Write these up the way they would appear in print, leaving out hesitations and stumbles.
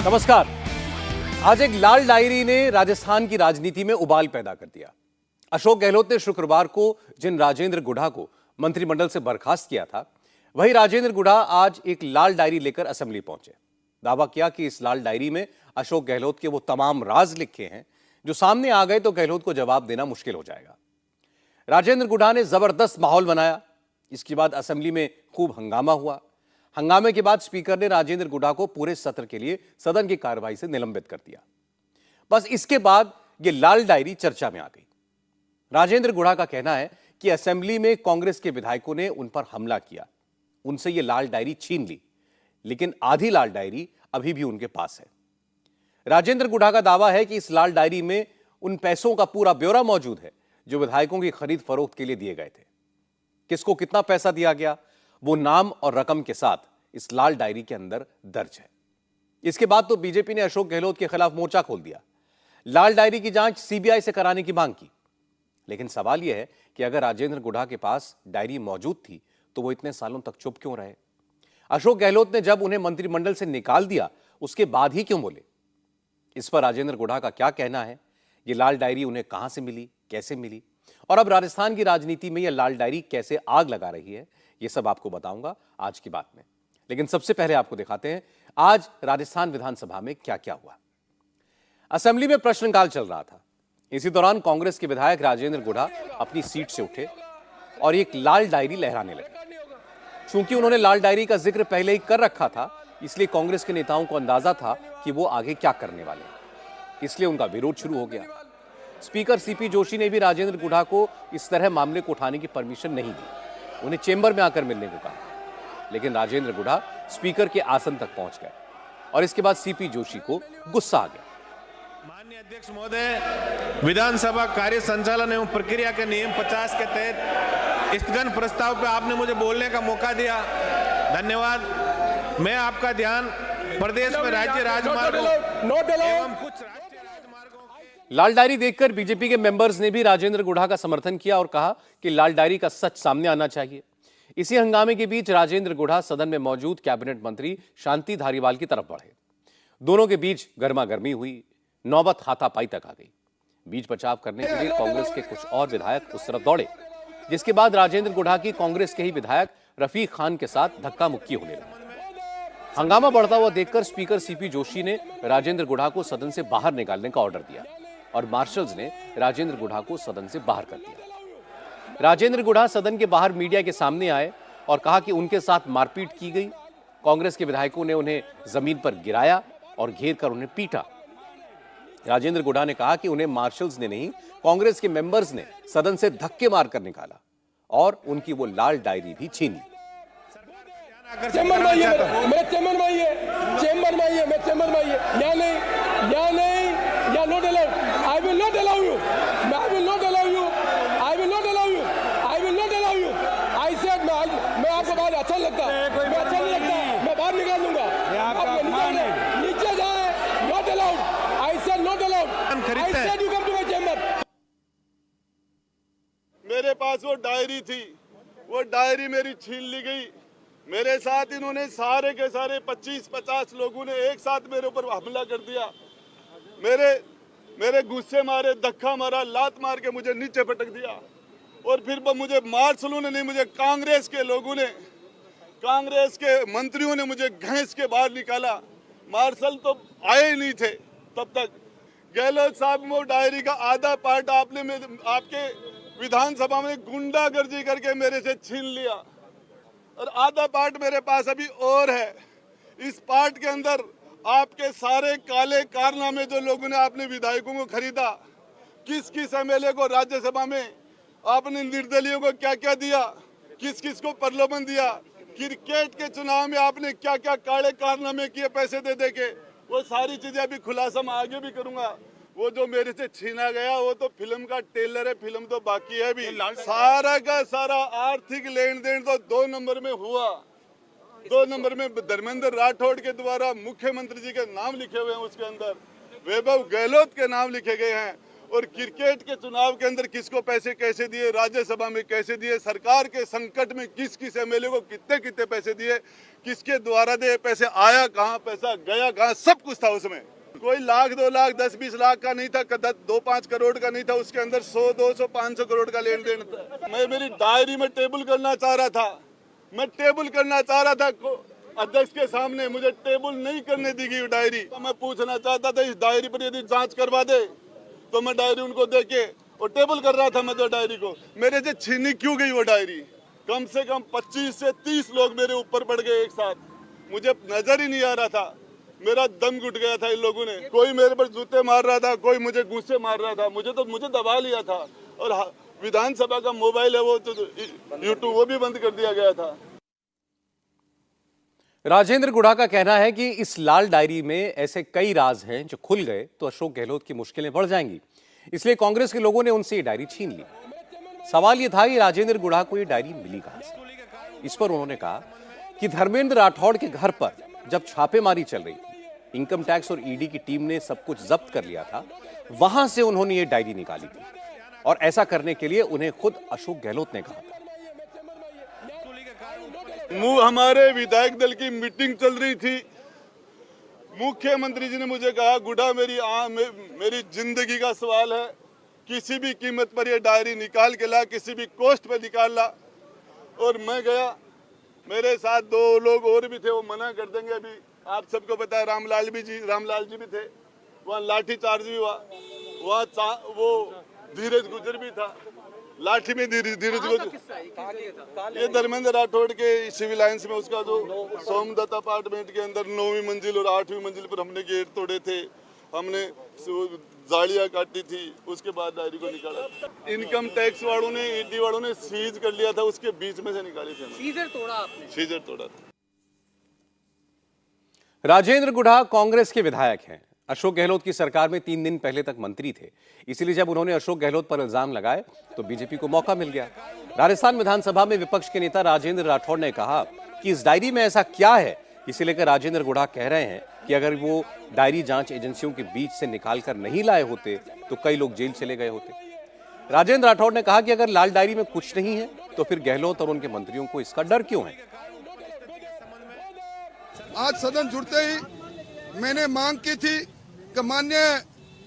नमस्कार। आज एक लाल डायरी ने राजस्थान की राजनीति में उबाल पैदा कर दिया। अशोक गहलोत ने शुक्रवार को जिन राजेंद्र गुढ़ा को मंत्रिमंडल से बर्खास्त किया था, वही राजेंद्र गुढ़ा आज एक लाल डायरी लेकर असेंबली पहुंचे। दावा किया कि इस लाल डायरी में अशोक गहलोत के वो तमाम राज लिखे हैं जो सामने आ गए तो गहलोत को जवाब देना मुश्किल हो जाएगा। राजेंद्र गुढ़ा ने जबरदस्त माहौल बनाया। इसके बाद असेंबली में खूब हंगामा हुआ। हंगामे के बाद स्पीकर ने राजेंद्र गुढ़ा को पूरे सत्र के लिए सदन की कार्रवाई से निलंबित कर दिया। बस इसके बाद यह लाल डायरी चर्चा में आ गई। राजेंद्र गुढ़ा का कहना है कि असेंबली में कांग्रेस के विधायकों ने उन पर हमला किया, उनसे यह लाल डायरी छीन ली, लेकिन आधी लाल डायरी अभी भी उनके पास है। राजेंद्र गुढ़ा का दावा है कि इस लाल डायरी में उन पैसों का पूरा ब्यौरा मौजूद है जो विधायकों की खरीद फरोख्त के लिए दिए गए थे। किसको कितना पैसा दिया गया, वो नाम और रकम के साथ इस लाल डायरी के अंदर दर्ज है। इसके बाद तो बीजेपी ने अशोक गहलोत के खिलाफ मोर्चा खोल दिया, लाल डायरी की जांच सीबीआई से कराने की मांग की। लेकिन सवाल यह है कि अगर राजेंद्र गुढ़ा के पास डायरी मौजूद थी तो वो इतने सालों तक चुप क्यों रहे? अशोक गहलोत ने जब उन्हें मंत्रिमंडल से निकाल दिया उसके बाद ही क्यों बोले? इस पर राजेंद्र गुढ़ा का क्या कहना है? ये लाल डायरी उन्हें कहां से मिली, कैसे मिली, और अब राजस्थान की राजनीति में यह लाल डायरी कैसे आग लगा रही है, यह सब आपको बताऊंगा आज की बात में। लेकिन सबसे पहले आपको दिखाते हैं आज राजस्थान विधानसभा में क्या क्या हुआ। असेंबली में प्रश्नकाल चल रहा था। इसी दौरान कांग्रेस के विधायक राजेंद्र गुढ़ा अपनी सीट से उठे और एक लाल डायरी लहराने लगे। चूंकि उन्होंने लाल डायरी का जिक्र पहले ही कर रखा था, इसलिए कांग्रेस के नेताओं को अंदाजा था कि वो आगे क्या करने वाले हैं, इसलिए उनका विरोध शुरू हो गया। स्पीकर सीपी जोशी ने भी राजेंद्र गुढ़ा को इस तरह मामले को उठाने की परमिशन नहीं दी, उन्हें चेंबर में आकर मिलने को कहा। लेकिन राजेंद्र गुढ़ा स्पीकर के आसन तक पहुंच गए और इसके बाद सीपी जोशी को गुस्सा आ गया। माननीय अध्यक्ष महोदय, विधानसभा कार्य संचालन एवं प्रक्रिया के नियम 50 के तहत स्थगन प्रस्ताव पर आपने मुझे बोलने का मौका दिया, धन्यवाद। मैं आपका ध्यान प्रदेश में राज्य राजमार्गों एवं कुछ राष्ट्रीय राजमार्गों। लाल डायरी देखकर बीजेपी के मेंबर्स ने भी राजेंद्र गुढ़ा का समर्थन किया और कहा कि लाल डायरी का सच सामने आना चाहिए। इसी हंगामे के बीच राजेंद्र गुढ़ा सदन में मौजूद कैबिनेट मंत्री शांति धारीवाल की तरफ बढ़े। दोनों के बीच गर्मागर्मी हुई, नौबत हाथापाई तक आ गई। बीच बचाव करने के लिए कांग्रेस के कुछ और विधायक उस तरफ दौड़े, जिसके बाद राजेंद्र गुढ़ा की कांग्रेस के ही विधायक रफीक खान के साथ धक्का मुक्की होने लगी। हंगामा बढ़ता हुआ देखकर स्पीकर सीपी जोशी ने राजेंद्र गुढ़ा को सदन से बाहर निकालने का ऑर्डर दिया और मार्शल्स ने राजेंद्र गुढ़ा को सदन से बाहर कर दिया। राजेंद्र गुढ़ा सदन के बाहर मीडिया के सामने आए और कहा कि उनके साथ मारपीट की गई। कांग्रेस के विधायकों ने उन्हें जमीन पर गिराया और घेर कर उन्हें पीटा। राजेंद्र गुढ़ा ने कहा कि उन्हें मार्शल्स ने नहीं, कांग्रेस के मेंबर्स ने सदन से धक्के मारकर निकाला और उनकी वो लाल डायरी भी छीन ली। चेंबर में आइए, मैं चेंबर में आइए, चेंबर में आइए, मैं चेंबर में आइए, या नहीं, या not allowed, I will not allow you, I will not allow you, I will not allow you, I will not allow you, I said मैं आपको बाहर अच्छा लगता, मैं अच्छा नहीं लगता, मैं बाहर निकाल दूंगा, आप नीचे जाए, not allowed, I said not allowed, I said you come to my chamber. मेरे पास वो डायरी थी, वो डायरी मेरी छीन ली गई। मेरे साथ इन्होंने सारे के सारे 25-50 लोगों ने एक साथ मेरे ऊपर हमला कर दिया। मेरे गुस्से मारे, धक्का मारा, लात मार के मुझे नीचे पटक दिया और फिर मुझे मार्शलों ने नहीं, मुझे कांग्रेस के लोगों ने, कांग्रेस के मंत्रियों ने मुझे घसीट के बाहर निकाला। मार्शल तो आए ही नहीं थे तब तक। गहलोत साहब, वो डायरी का आधा पार्ट आपने आपके विधानसभा में गुंडागर्दी करके मेरे से छीन लिया और आधा पार्ट मेरे पास अभी और है। इस पार्ट के अंदर आपके सारे काले कारनामे जो लोगों ने आपने विधायकों को खरीदा, किस किस एमएलए को राज्यसभा में आपने निर्दलीयों को क्या क्या दिया, किस किस को प्रलोभन दिया, क्रिकेट के चुनाव में आपने क्या क्या काले कारनामे किए पैसे दे दे के, वो सारी चीजें अभी खुलासा मैं आगे भी करूंगा। वो जो मेरे से छीना गया वो तो फिल्म का टेलर है, फिल्म तो बाकी है भी। सारा का सारा आर्थिक लेन देन तो 2 नंबर में हुआ। 2 नंबर में धर्मेंद्र राठौड़ के द्वारा मुख्यमंत्री जी के नाम लिखे हुए हैं, उसके अंदर वैभव गहलोत के नाम लिखे गए हैं और क्रिकेट के चुनाव के अंदर किसको पैसे कैसे दिए, राज्यसभा में कैसे दिए, सरकार के संकट में किस किस एमएलए को कितने कितने पैसे दिए, किसके द्वारा दिए पैसे, आया कहाँ, पैसा गया कहाँ, सब कुछ था उसमें। कोई लाख 2 लाख 10-20 लाख का नहीं था, 2-5 करोड़ का नहीं था, उसके अंदर 100-200 500 करोड़ का लेन देन था। मैं मेरी डायरी में टेबल करना चाह रहा था, मैं टेबल करना चाह रहा था अध्यक्ष के सामने, मुझे टेबल नहीं करने दी गई डायरी। तो मैं पूछना चाहता था इस डायरी पर यदि जांच करवा दे तो मैं डायरी उनको दे के और टेबल कर रहा था मैं तो डायरी को, मेरे से छीनी क्यों गई वो डायरी। कम से कम 25 से 30 लोग मेरे ऊपर पड़ गए एक साथ, मुझे नजर ही नहीं आ रहा था, मेरा दम घुट गया था इन लोगों ने। कोई मेरे पर जूते मार रहा था, कोई मुझे गुस्से मार रहा था, मुझे दबा लिया था। और विधानसभा का मोबाइल है वो तो यूट्यूब वो भी बंद कर दिया गया था। राजेंद्र गुढ़ा का कहना है कि इस लाल डायरी में ऐसे कई राज हैं जो खुल गए तो अशोक गहलोत की मुश्किलें बढ़ जाएंगी, इसलिए कांग्रेस के लोगों ने उनसे ये डायरी छीन ली। सवाल यह था कि राजेंद्र गुढ़ा को ये डायरी मिली कहां से। इस पर उन्होंने कहा कि धर्मेंद्र राठौड़ के घर पर जब छापेमारी चल रही थी, इनकम टैक्स और ईडी की टीम ने सब कुछ जब्त कर लिया था, वहां से उन्होंने ये डायरी निकाली थी और ऐसा करने के लिए उन्हें खुद अशोक गहलोत ने कहा था। हमारे विधायक दल की मीटिंग चल रही थी, मुख्यमंत्री जी ने मुझे कहा गुढ़ा मेरी जिंदगी का सवाल है, किसी भी कीमत पर ये डायरी निकाल के ला, किसी भी कॉस्ट पे निकाल ला। और मैं गया, मेरे साथ 2 लोग और भी थे, वो मना कर देंगे अभी, आप सबको पता है, रामलाल जी भी थे, वहाँ लाठी चार्ज भी हुआ, वहाँ वो धीरज गुजर भी था, लाठी में धीरज गुजर, ये धर्मेंद्र राठौड़ के सिविल लाइंस में उसका जो सोमदत्त अपार्टमेंट के अंदर 9वीं मंजिल और 8वीं मंजिल पर हमने गेट तोड़े थे, हमने जालियां काटी थी, उसके बाद डायरी को निकाला। इनकम टैक्स वालों ने, ईडी वालों ने सीज कर लिया था, उसके बीच में से निकाली थी। सीजर तोड़ा आपने? सीजर तोड़ा था। राजेंद्र गुढ़ा कांग्रेस के विधायक हैं, अशोक गहलोत की सरकार में 3 दिन पहले तक मंत्री थे, इसलिए जब उन्होंने अशोक गहलोत पर इल्जाम लगाए तो बीजेपी को मौका मिल गया। राजस्थान विधानसभा में विपक्ष के नेता राजेंद्र राठौड़ ने कहा कि इस डायरी में ऐसा क्या है, इसे लेकर राजेंद्र गुढ़ा कह रहे हैं कि अगर वो डायरी जांच एजेंसियों के बीच से निकालकर नहीं लाए होते तो कई लोग जेल चले गए होते। राजेंद्र राठौड़ ने कहा कि अगर लाल डायरी में कुछ नहीं है तो फिर गहलोत और उनके मंत्रियों को इसका डर क्यों है। आज सदन जुड़ते ही मैंने मांग की थी कि माननीय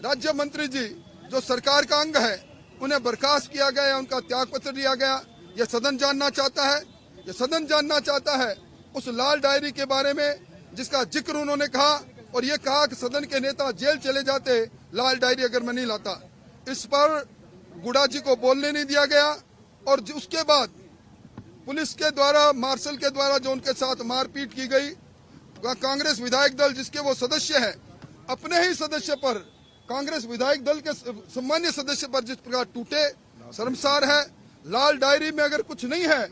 राज्य मंत्री जी जो सरकार का अंग है उन्हें बर्खास्त किया गया, उनका त्यागपत्र दिया गया। यह सदन जानना चाहता है, यह सदन जानना चाहता है उस लाल डायरी के बारे में जिसका जिक्र उन्होंने कहा, और ये कहा कि सदन के नेता जेल चले जाते लाल डायरी अगर मैं नहीं लाता। इस पर गुढ़ा जी को बोलने नहीं दिया गया और उसके बाद पुलिस के द्वारा, मार्शल के द्वारा जो उनके साथ मारपीट की गई, कांग्रेस विधायक दल जिसके वो सदस्य हैं, अपने ही सदस्य पर, कांग्रेस विधायक दल के सम्मान्य सदस्य पर जिस प्रकार टूटे, शर्मसार है। लाल डायरी में अगर कुछ नहीं है,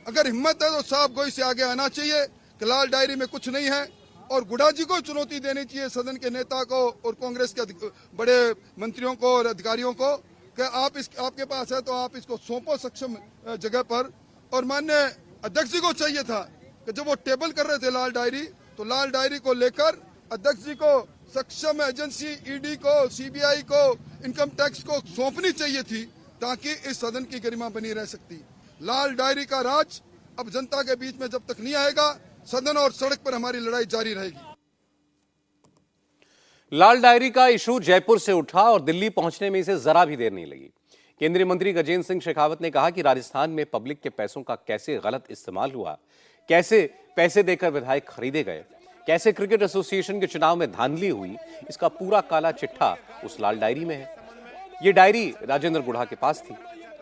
अगर हिम्मत है तो साफ गोई से आगे आना चाहिए कि लाल डायरी में कुछ नहीं है, और गुढ़ा जी को चुनौती देनी चाहिए, सदन के नेता को और कांग्रेस के बड़े मंत्रियों को और अधिकारियों को, कि आपके पास है तो आप इसको सौंपो सक्षम जगह पर। और माननीय अध्यक्ष जी को चाहिए था कि जब वो टेबल कर रहे थे लाल डायरी, तो लाल डायरी को लेकर अध्यक्ष जी को सक्षम एजेंसी, ईडी को, सीबीआई को, इनकम टैक्स को सौंपनी चाहिए थी, ताकि इस सदन की गरिमा बनी रह सकती। लाल डायरी का राज अब जनता के बीच में जब तक नहीं आएगा, सदन और सड़क पर हमारी लड़ाई जारी रहेगी। लाल डायरी का इशू जयपुर से उठा और दिल्ली पहुंचने में इसे जरा भी देर नहीं लगी। केंद्रीय मंत्री गजेंद्र सिंह शेखावत ने कहा कि राजस्थान में पब्लिक के पैसों का कैसे गलत इस्तेमाल हुआ, कैसे पैसे देकर विधायक खरीदे गए, कैसे क्रिकेट एसोसिएशन के चुनाव में धांधली हुई, इसका पूरा काला चिट्ठा उस लाल डायरी में है। यह डायरी राजेंद्र गुढ़ा के पास थी,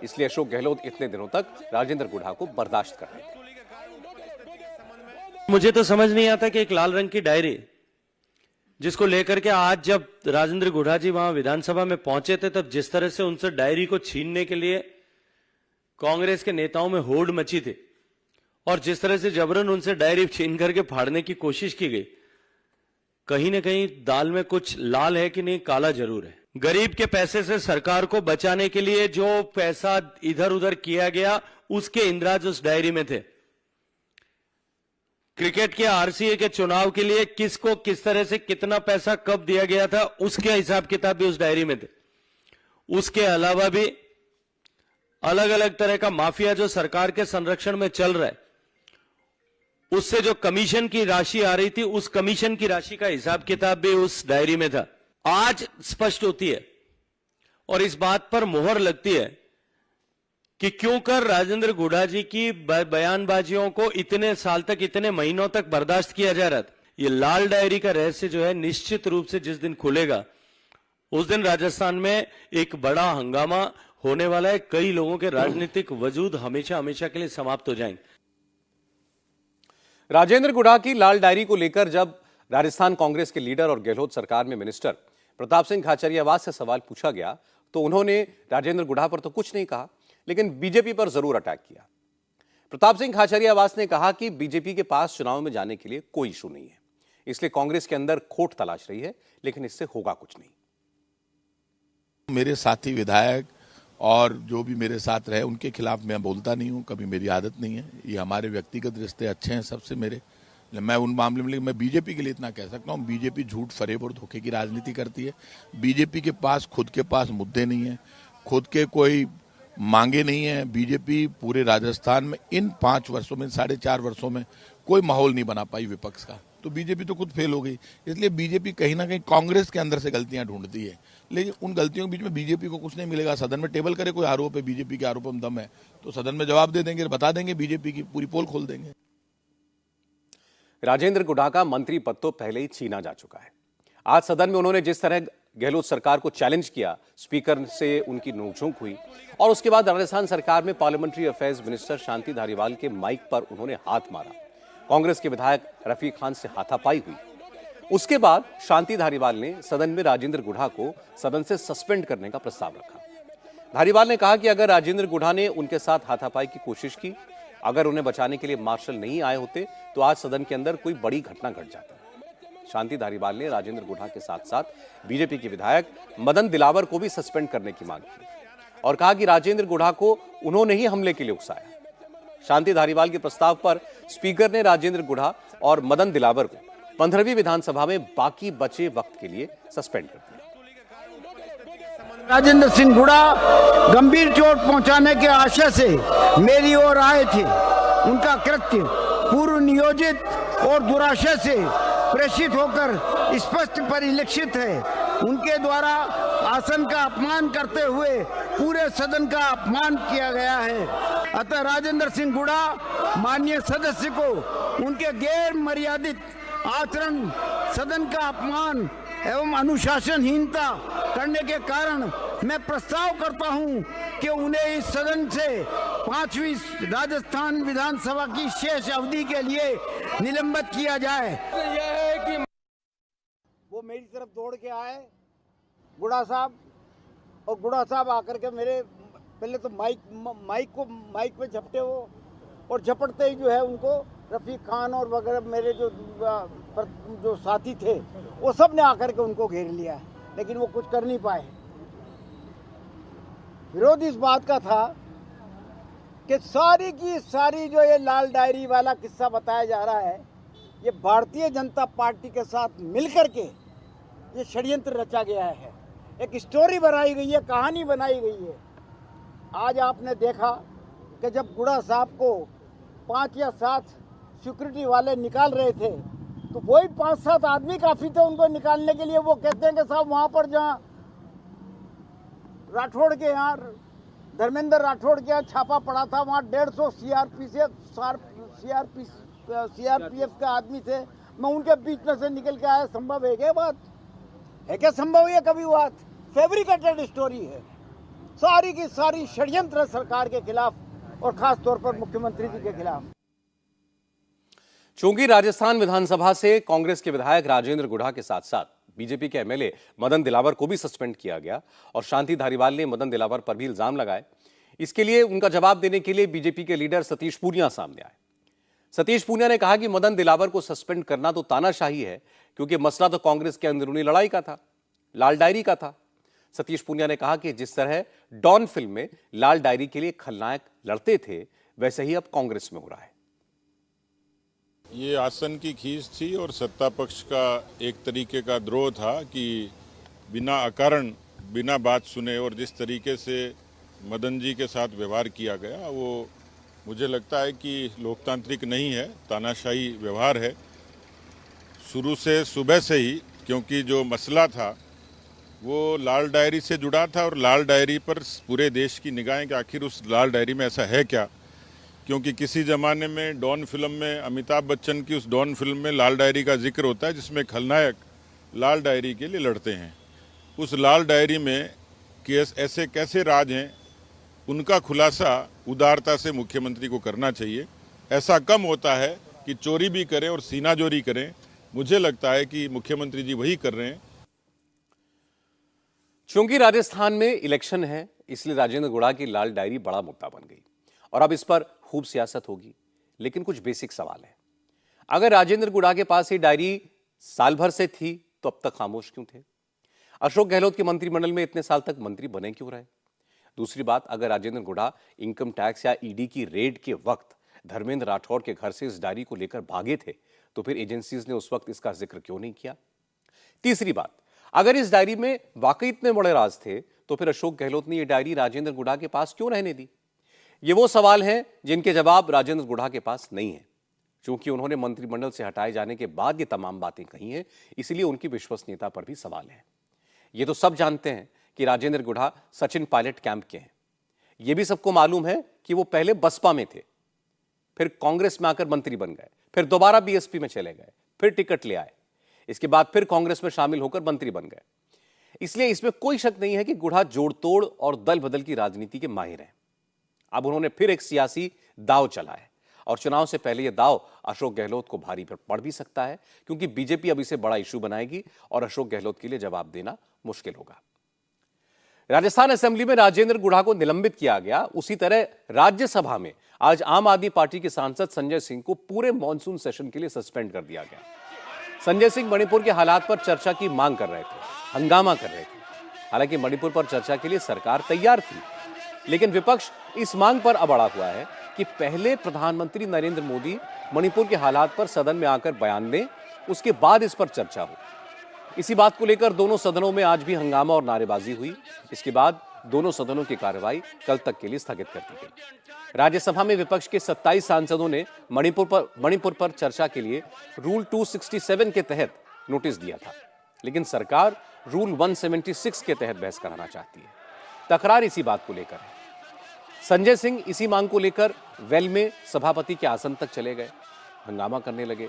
इसलिए अशोक गहलोत इतने दिनों तक राजेंद्र गुढ़ा को बर्दाश्त कर रहे थे। मुझे तो समझ नहीं आता कि एक लाल रंग की डायरी जिसको लेकर के आज जब राजेंद्र गुढ़ा जी वहां विधानसभा में पहुंचे थे, तब जिस तरह से उनसे डायरी को छीनने के लिए कांग्रेस के नेताओं में होड़ मची थी और जिस तरह से जबरन उनसे डायरी छीन करके फाड़ने की कोशिश की गई, कहीं ना कहीं दाल में कुछ लाल है कि नहीं, काला जरूर है। गरीब के पैसे से सरकार को बचाने के लिए जो पैसा इधर उधर किया गया, उसके इंद्राज उस डायरी में थे। क्रिकेट के आरसीए के चुनाव के लिए किसको किस तरह से कितना पैसा कब दिया गया था, उसके हिसाब किताब भी उस डायरी में थे। उसके अलावा भी अलग अलग तरह का माफिया जो सरकार के संरक्षण में चल रहा है, उससे जो कमीशन की राशि आ रही थी, उस कमीशन की राशि का हिसाब किताब भी उस डायरी में था। आज स्पष्ट होती है और इस बात पर मोहर लगती है कि क्यों कर राजेंद्र गुढ़ा जी की बयानबाजियों को इतने साल तक, इतने महीनों तक बर्दाश्त किया जा रहा था। ये लाल डायरी का रहस्य जो है, निश्चित रूप से जिस दिन खुलेगा उस दिन राजस्थान में एक बड़ा हंगामा होने वाला है। कई लोगों के राजनीतिक वजूद हमेशा हमेशा के लिए समाप्त हो जाएंगे। राजेंद्र गुढ़ा की लाल डायरी को लेकर जब राजस्थान कांग्रेस के लीडर और गहलोत सरकार में मिनिस्टर प्रताप सिंह खाचरियावास से सवाल पूछा गया तो उन्होंने राजेंद्र गुढ़ा पर तो कुछ नहीं कहा, लेकिन बीजेपी पर जरूर अटैक किया। प्रताप सिंह खाचरियावास ने कहा कि बीजेपी के पास चुनाव में जाने के लिए कोई इशू नहीं है, इसलिए कांग्रेस के अंदर खोट तलाश रही है, लेकिन इससे होगा कुछ नहीं। मेरे साथी विधायक और जो भी मेरे साथ रहे उनके खिलाफ मैं बोलता नहीं हूं, कभी मेरी आदत नहीं है। ये हमारे व्यक्तिगत रिश्ते अच्छे हैं सबसे मेरे। मैं उन मामले में, मैं बीजेपी के लिए इतना कह सकता हूं, बीजेपी झूठ, फरेब और धोखे की राजनीति करती है। बीजेपी के पास खुद के पास मुद्दे नहीं है, खुद के कोई मांगे नहीं है। बीजेपी पूरे राजस्थान में इन 5 वर्षों में, 4.5 वर्षों में कोई माहौल नहीं बना पाई विपक्ष का, तो बीजेपी तो खुद फेल हो गई। इसलिए बीजेपी कहीं ना कहीं कांग्रेस के अंदर से गलतियां ढूंढती है, लेकिन उन गलतियों के बीच में बीजेपी को कुछ नहीं मिलेगा। सदन में टेबल करे कोई आरोप है, बीजेपी के आरोप में दम है तो सदन में जवाब दे देंगे, बता देंगे, बीजेपी की पूरी पोल खोल देंगे। राजेंद्र गुढ़ा का मंत्री पद तो पहले ही छीना जा चुका है। आज सदन में उन्होंने जिस तरह गहलोत सरकार को चैलेंज किया, स्पीकर से उनकी नोकझोंक हुई और उसके बाद राजस्थान सरकार में parliamentary affairs minister Shanti Dhariwal के माइक पर उन्होंने हाथ मारा। कांग्रेस के विधायक रफीक खान से हाथापाई हुई। उसके बाद शांति धारीवाल ने सदन में राजेंद्र गुढ़ा को सदन से सस्पेंड करने का प्रस्ताव रखा। धारीवाल ने कहा कि अगर राजेंद्र गुढ़ा ने उनके साथ हाथापाई की कोशिश की, अगर उन्हें बचाने के लिए मार्शल नहीं आए होते तो आज सदन के अंदर कोई बड़ी घटना घट जाती। शांति धारीवाल ने राजेंद्र गुढ़ा के साथ साथ बीजेपी के विधायक मदन दिलावर को भी सस्पेंड करने की मांग की और कहा कि राजेंद्र गुढ़ा को उन्होंने ही हमले के लिए उकसाया। शांति धारीवाल के प्रस्ताव पर स्पीकर ने राजेंद्र गुढ़ा और मदन दिलावर को 15वीं विधानसभा में बाकी बचे वक्त के लिए सस्पेंड कर दिया। राजेंद्र सिंह गुढ़ा गंभीर चोट पहुंचाने के आशय से मेरी ओर आए थे। उनका कृत्य पूर्व नियोजित और दुराशय से प्रेषित होकर स्पष्ट परिलक्षित है। उनके द्वारा आसन का अपमान करते हुए पूरे सदन का अपमान किया गया है। अतः राजेंद्र सिंह गुढ़ा माननीय सदस्य को उनके गैर मर्यादित आचरण, सदन का अपमान एवं अनुशासनहीनता करने के कारण मैं प्रस्ताव करता हूं कि उन्हें इस सदन से 5वीं राजस्थान विधानसभा की शेष अवधि के लिए निलंबित किया जाए। यह है कि वो मेरी तरफ दौड़ के आए गुढ़ा साहब, और गुढ़ा साहब आकर के मेरे पहले तो माइक पे झपटे वो, और झपटते ही जो है उनको रफीक खान और वगैरह मेरे जो साथी थे वो सब ने आकर के उनको घेर लिया, लेकिन वो कुछ कर नहीं पाए। विरोध इस बात का था कि सारी की सारी जो ये लाल डायरी वाला किस्सा बताया जा रहा है, ये भारतीय जनता पार्टी के साथ मिलकर के ये षड्यंत्र रचा गया है, एक स्टोरी बनाई गई है, कहानी बनाई गई है। आज आपने देखा कि जब गुढ़ा साहब को 5 या 7 सिक्योरिटी वाले निकाल रहे थे तो वही 5-7 आदमी काफी थे उनको निकालने के लिए। वो कहते हैं कि साहब वहां पर जहाँ राठौड़ के यहाँ, धर्मेंद्र राठौड़ के यहाँ छापा पड़ा था, वहाँ 150 सीआरपीएफ के आदमी थे, मैं उनके बीच में से निकल के आया। संभव है क्या बात? है क्या संभव? ये कभी बात? फैब्रिकेटेड स्टोरी है, सारी की सारी षड्यंत्र सरकार के खिलाफ और खास तौर पर मुख्यमंत्री जी के खिलाफ। चूंकि राजस्थान विधानसभा से कांग्रेस के विधायक राजेंद्र गुढ़ा के साथ साथ बीजेपी के एमएलए मदन दिलावर को भी सस्पेंड किया गया और शांति धारीवाल ने मदन दिलावर पर भी इल्जाम लगाए, इसके लिए उनका जवाब देने के लिए बीजेपी के लीडर सतीश पूनिया सामने आए। सतीश पूनिया ने कहा कि मदन दिलावर को सस्पेंड करना तो तानाशाही है, क्योंकि मसला तो कांग्रेस के अंदरूनी लड़ाई का था, लाल डायरी का था। सतीश पूनिया ने कहा कि जिस तरह डॉन फिल्म में लाल डायरी के लिए खलनायक लड़ते थे, वैसे ही अब कांग्रेस में हो रहा है। ये आसन की खींच थी और सत्ता पक्ष का एक तरीके का द्रोह था कि बिना अकारण बिना बात सुने और जिस तरीके से मदन जी के साथ व्यवहार किया गया वो मुझे लगता है कि लोकतांत्रिक नहीं है, तानाशाही व्यवहार है। शुरू से सुबह से ही, क्योंकि जो मसला था वो लाल डायरी से जुड़ा था और लाल डायरी पर पूरे देश की निगाहें कि आखिर उस लाल डायरी में ऐसा है क्या, क्योंकि किसी ज़माने में डॉन फिल्म में अमिताभ बच्चन की उस डॉन फिल्म में लाल डायरी का जिक्र होता है जिसमें खलनायक लाल डायरी के लिए लड़ते हैं। उस लाल डायरी में ऐसे कैसे राज हैं, उनका खुलासा उदारता से मुख्यमंत्री को करना चाहिए। ऐसा कम होता है कि चोरी भी करें और सीनाजोरी करें। मुझे लगता है कि मुख्यमंत्री जी वही कर रहे हैं। चूंकि राजस्थान में इलेक्शन है, इसलिए राजेंद्र गुढ़ा की लाल डायरी बड़ा मुद्दा बन गई और अब इस पर खूब सियासत होगी। लेकिन कुछ बेसिक सवाल है। अगर राजेंद्र गुढ़ा के पास ये डायरी साल भर से थी तो अब तक खामोश क्यों थे? अशोक गहलोत के मंत्रिमंडल में इतने साल तक मंत्री बने क्यों रहे? दूसरी बात, अगर राजेंद्र गुढ़ा इनकम टैक्स या ईडी की रेड के वक्त धर्मेंद्र राठौड़ के घर से इस डायरी को लेकर भागे थे तो फिर एजेंसीज ने उस वक्त इसका जिक्र क्यों नहीं किया? तीसरी बात, अगर इस डायरी में वाकई इतने बड़े राज थे तो फिर अशोक गहलोत ने यह डायरी राजेंद्र गुढ़ा के पास क्यों रहने दी? ये वो सवाल हैं जिनके जवाब राजेंद्र गुढ़ा के पास नहीं है। चूंकि उन्होंने मंत्रिमंडल से हटाए जाने के बाद ये तमाम बातें कही हैं, इसलिए उनकी विश्वसनीयता पर भी सवाल है। ये तो सब जानते हैं कि राजेंद्र गुढ़ा सचिन पायलट कैंप के हैं। यह भी सबको मालूम है कि वो पहले बसपा में थे, फिर कांग्रेस में आकर मंत्री बन गए, फिर दोबारा बीएसपी में चले गए, फिर टिकट ले आए, इसके बाद फिर कांग्रेस में शामिल होकर मंत्री बन गए। इसलिए इसमें कोई शक नहीं है कि गुढ़ा जोड़तोड़ और दल बदल की राजनीति के माहिर हैं। अब उन्होंने फिर एक सियासी दांव चला है और चुनाव से पहले यह दांव अशोक गहलोत को भारी पड़ भी सकता है, क्योंकि बीजेपी अब इसे बड़ा इशू बनाएगी और अशोक गहलोत के लिए जवाब देना मुश्किल होगा। राजस्थान असेंबली में राजेंद्र गुढ़ा को निलंबित किया गया, उसी तरह राज्यसभा में आज आम आदमी पार्टी के सांसद संजय सिंह को पूरे मॉनसून सेशन के लिए सस्पेंड कर दिया गया। संजय सिंह मणिपुर के हालात पर चर्चा की मांग कर रहे थे, हंगामा कर रहे थे। हालांकि मणिपुर पर चर्चा के लिए सरकार तैयार थी, लेकिन विपक्ष इस मांग पर अड़ा हुआ है कि पहले प्रधानमंत्री नरेंद्र मोदी मणिपुर के हालात पर सदन में आकर बयान दें, उसके बाद इस पर चर्चा हो। इसी बात को लेकर दोनों सदनों में आज भी हंगामा और नारेबाजी हुई। इसके बाद दोनों सदनों की कार्रवाई कल तक के लिए स्थगित कर दी गई। राज्यसभा में विपक्ष के 27 सांसदों ने मणिपुर पर चर्चा के लिए रूल 267 के तहत नोटिस दिया था, लेकिन सरकार रूल 176 के तहत बहस कराना चाहती है। तकरार इसी बात को लेकर है। संजय सिंह इसी मांग को लेकर वेल में सभापति के आसन तक चले गए, हंगामा करने लगे।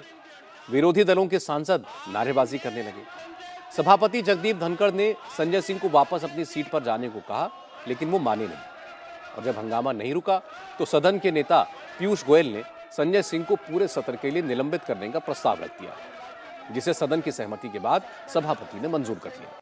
विरोधी दलों के सांसद नारेबाजी करने लगे। सभापति जगदीप धनखड़ ने संजय सिंह को वापस अपनी सीट पर जाने को कहा, लेकिन वो माने नहीं। और जब हंगामा नहीं रुका तो सदन के नेता पीयूष गोयल ने संजय सिंह को पूरे सत्र के लिए निलंबित करने का प्रस्ताव रख दिया, जिसे सदन की सहमति के बाद सभापति ने मंजूर कर लिया।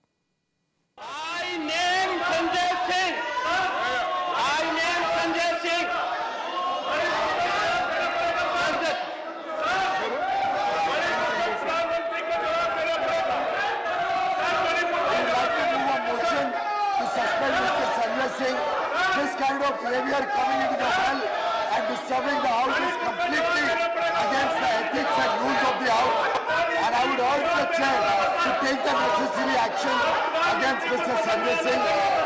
This kind of behavior coming into the hall and disturbing the house is completely against the ethics and rules of the house. And I would urge the chair to take the necessary action against Mr. Sanjay Singh.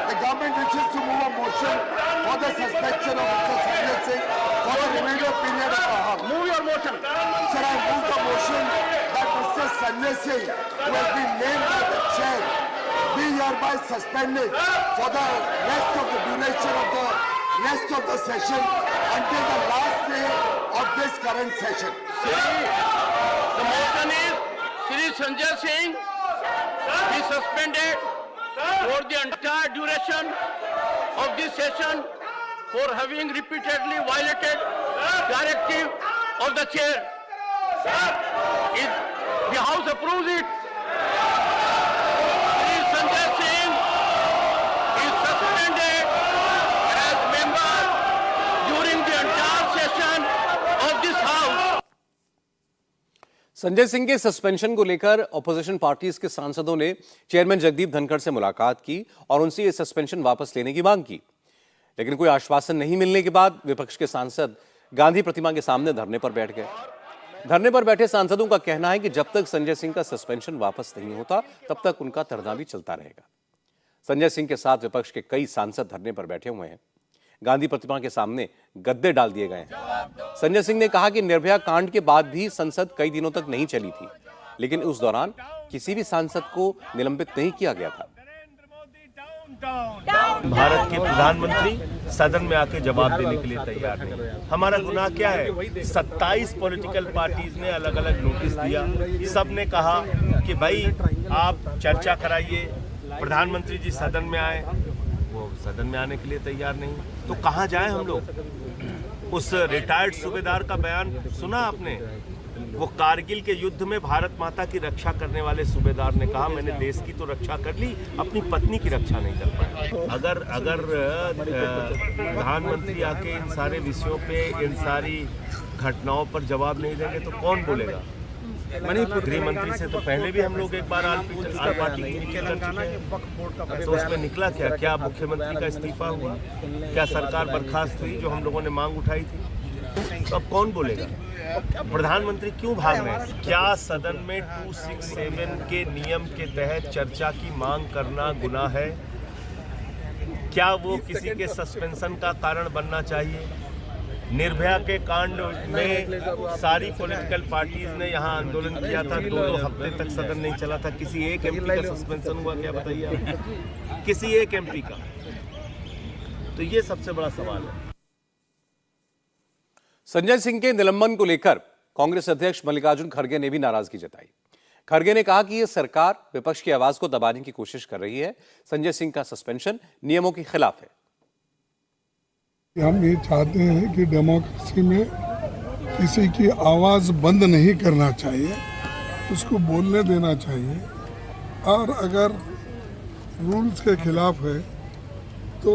The government wishes to move a motion for the suspension of Mr. Sanjay Singh for the remainder period of the house. Move your motion. Sir, I move the motion that Mr. Sanjay Singh, who has been named by the chair, be hereby suspended for the rest of the duration of the rest of the session until the last day of this current session. The motion is Shri Sanjay Singh be suspended for the entire duration of this session for having repeatedly violated directive of the chair. If the House approves it, Sanjay Singh के suspension को लेकर opposition parties के सांसदों ने chairman Jagdeep Dhankhar से मुलाकात की और उनसे ये सस्पेंशन वापस लेने की मांग की, लेकिन कोई आश्वासन नहीं मिलने के बाद विपक्ष के सांसद गांधी प्रतिमा के सामने धरने पर बैठ गए। धरने पर बैठे सांसदों का कहना है कि जब तक संजय सिंह का सस्पेंशन वापस नहीं होता तब तक उनका धरना भी चलता रहेगा। संजय सिंह के साथ विपक्ष के कई सांसद धरने पर बैठे हुए हैं। गांधी प्रतिमा के सामने गद्दे डाल दिए गए हैं। संजय सिंह ने कहा कि निर्भया कांड के बाद भी संसद कई दिनों तक नहीं चली थी, लेकिन उस दौरान किसी भी सांसद को निलंबित नहीं किया गया था। भारत के प्रधानमंत्री सदन में आके जवाब देने के लिए तैयार नहीं। हमारा गुनाह क्या है? 27 पॉलिटिकल पार्टीज ने अलग अलग नोटिस दिया, सब ने कहा कि भाई आप चर्चा कराइए, प्रधानमंत्री जी सदन में आए, वो सदन में आने के लिए तैयार नहीं। तो कहाँ जाएं हम लोग? उस रिटायर्ड सूबेदार का बयान सुना आपने? वो कारगिल के युद्ध में भारत माता की रक्षा करने वाले सूबेदार ने कहा मैंने देश की तो रक्षा कर ली, अपनी पत्नी की रक्षा नहीं कर पाया। अगर प्रधानमंत्री आके इन सारे विषयों पे, इन सारी घटनाओं पर जवाब नहीं देंगे तो कौन बोलेगा? गृह मंत्री से तो पहले भी हम लोग एक बार आल पार्टी की मीटिंग कर चुके हैं। तो उसमें निकला क्या? क्या मुख्यमंत्री का इस्तीफा हुआ? क्या सरकार बर्खास्त हुई जो हम लोगों ने मांग उठाई थी? तो अब कौन बोलेगा? प्रधानमंत्री क्यों भाग रहे हैं? क्या सदन में 267 के नियम के तहत चर्चा की मांग करना गुनाह है? क्या वो किसी के सस्पेंशन का कारण बनना चाहिए? निर्भया के कांड में सारी पॉलिटिकल पार्टीज ने यहाँ आंदोलन किया था, 2 हफ्ते तक सदन नहीं चला था। किसी एक एमपी का सस्पेंशन हुआ क्या? बताइए, किसी एक एमपी का? तो ये सबसे बड़ा सवाल है। संजय सिंह के निलंबन को लेकर कांग्रेस अध्यक्ष मल्लिकार्जुन खड़गे ने भी नाराजगी जताई। खड़गे ने कहा कि यह सरकार विपक्ष की आवाज को दबाने की कोशिश कर रही है। संजय सिंह का सस्पेंशन नियमों के खिलाफ है। हम ये चाहते हैं कि डेमोक्रेसी में किसी की आवाज बंद नहीं करना चाहिए, उसको बोलने देना चाहिए, और अगर रूल्स के खिलाफ है तो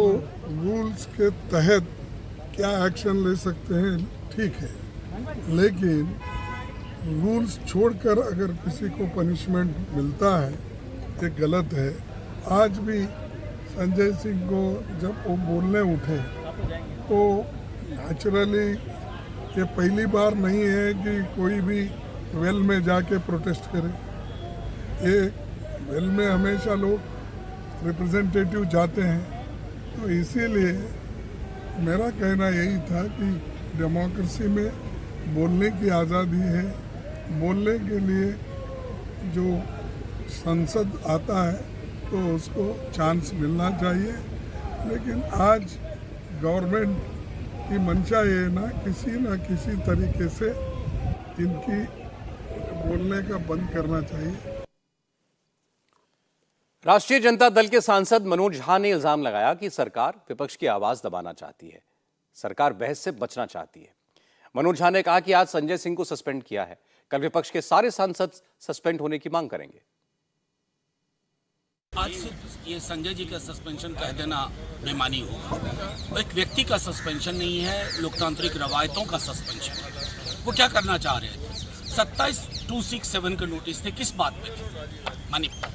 रूल्स के तहत क्या एक्शन ले सकते हैं, ठीक है, लेकिन रूल्स छोड़कर अगर किसी को पनिशमेंट मिलता है ये गलत है। आज भी संजय सिंह को जब वो बोलने उठे तो नेचुरली ये पहली बार नहीं है कि कोई भी वेल में जाके प्रोटेस्ट करे। ये वेल में हमेशा लोग रिप्रेजेंटेटिव जाते हैं, तो इसीलिए मेरा कहना यही था कि डेमोक्रेसी में बोलने की आज़ादी है। बोलने के लिए जो संसद आता है तो उसको चांस मिलना चाहिए, लेकिन आज गवर्नमेंट की मंशा ये ना किसी तरीके से इनकी बोलने का बंद करना चाहिए। राष्ट्रीय जनता दल के सांसद मनोज झा ने इल्जाम लगाया कि सरकार विपक्ष की आवाज दबाना चाहती है, सरकार बहस से बचना चाहती है। मनोज झा ने कहा कि आज संजय सिंह को सस्पेंड किया है, कल विपक्ष के सारे सांसद सस्पेंड होने की मांग करेंगे। आज सिर्फ ये संजय जी का सस्पेंशन कह देना बेमानी होगा। एक व्यक्ति का सस्पेंशन नहीं है, लोकतांत्रिक रवायतों का सस्पेंशन है। वो क्या करना चाह रहे थे? 27-267 के नोटिस थे, किस बात पे थे? मणिपुर।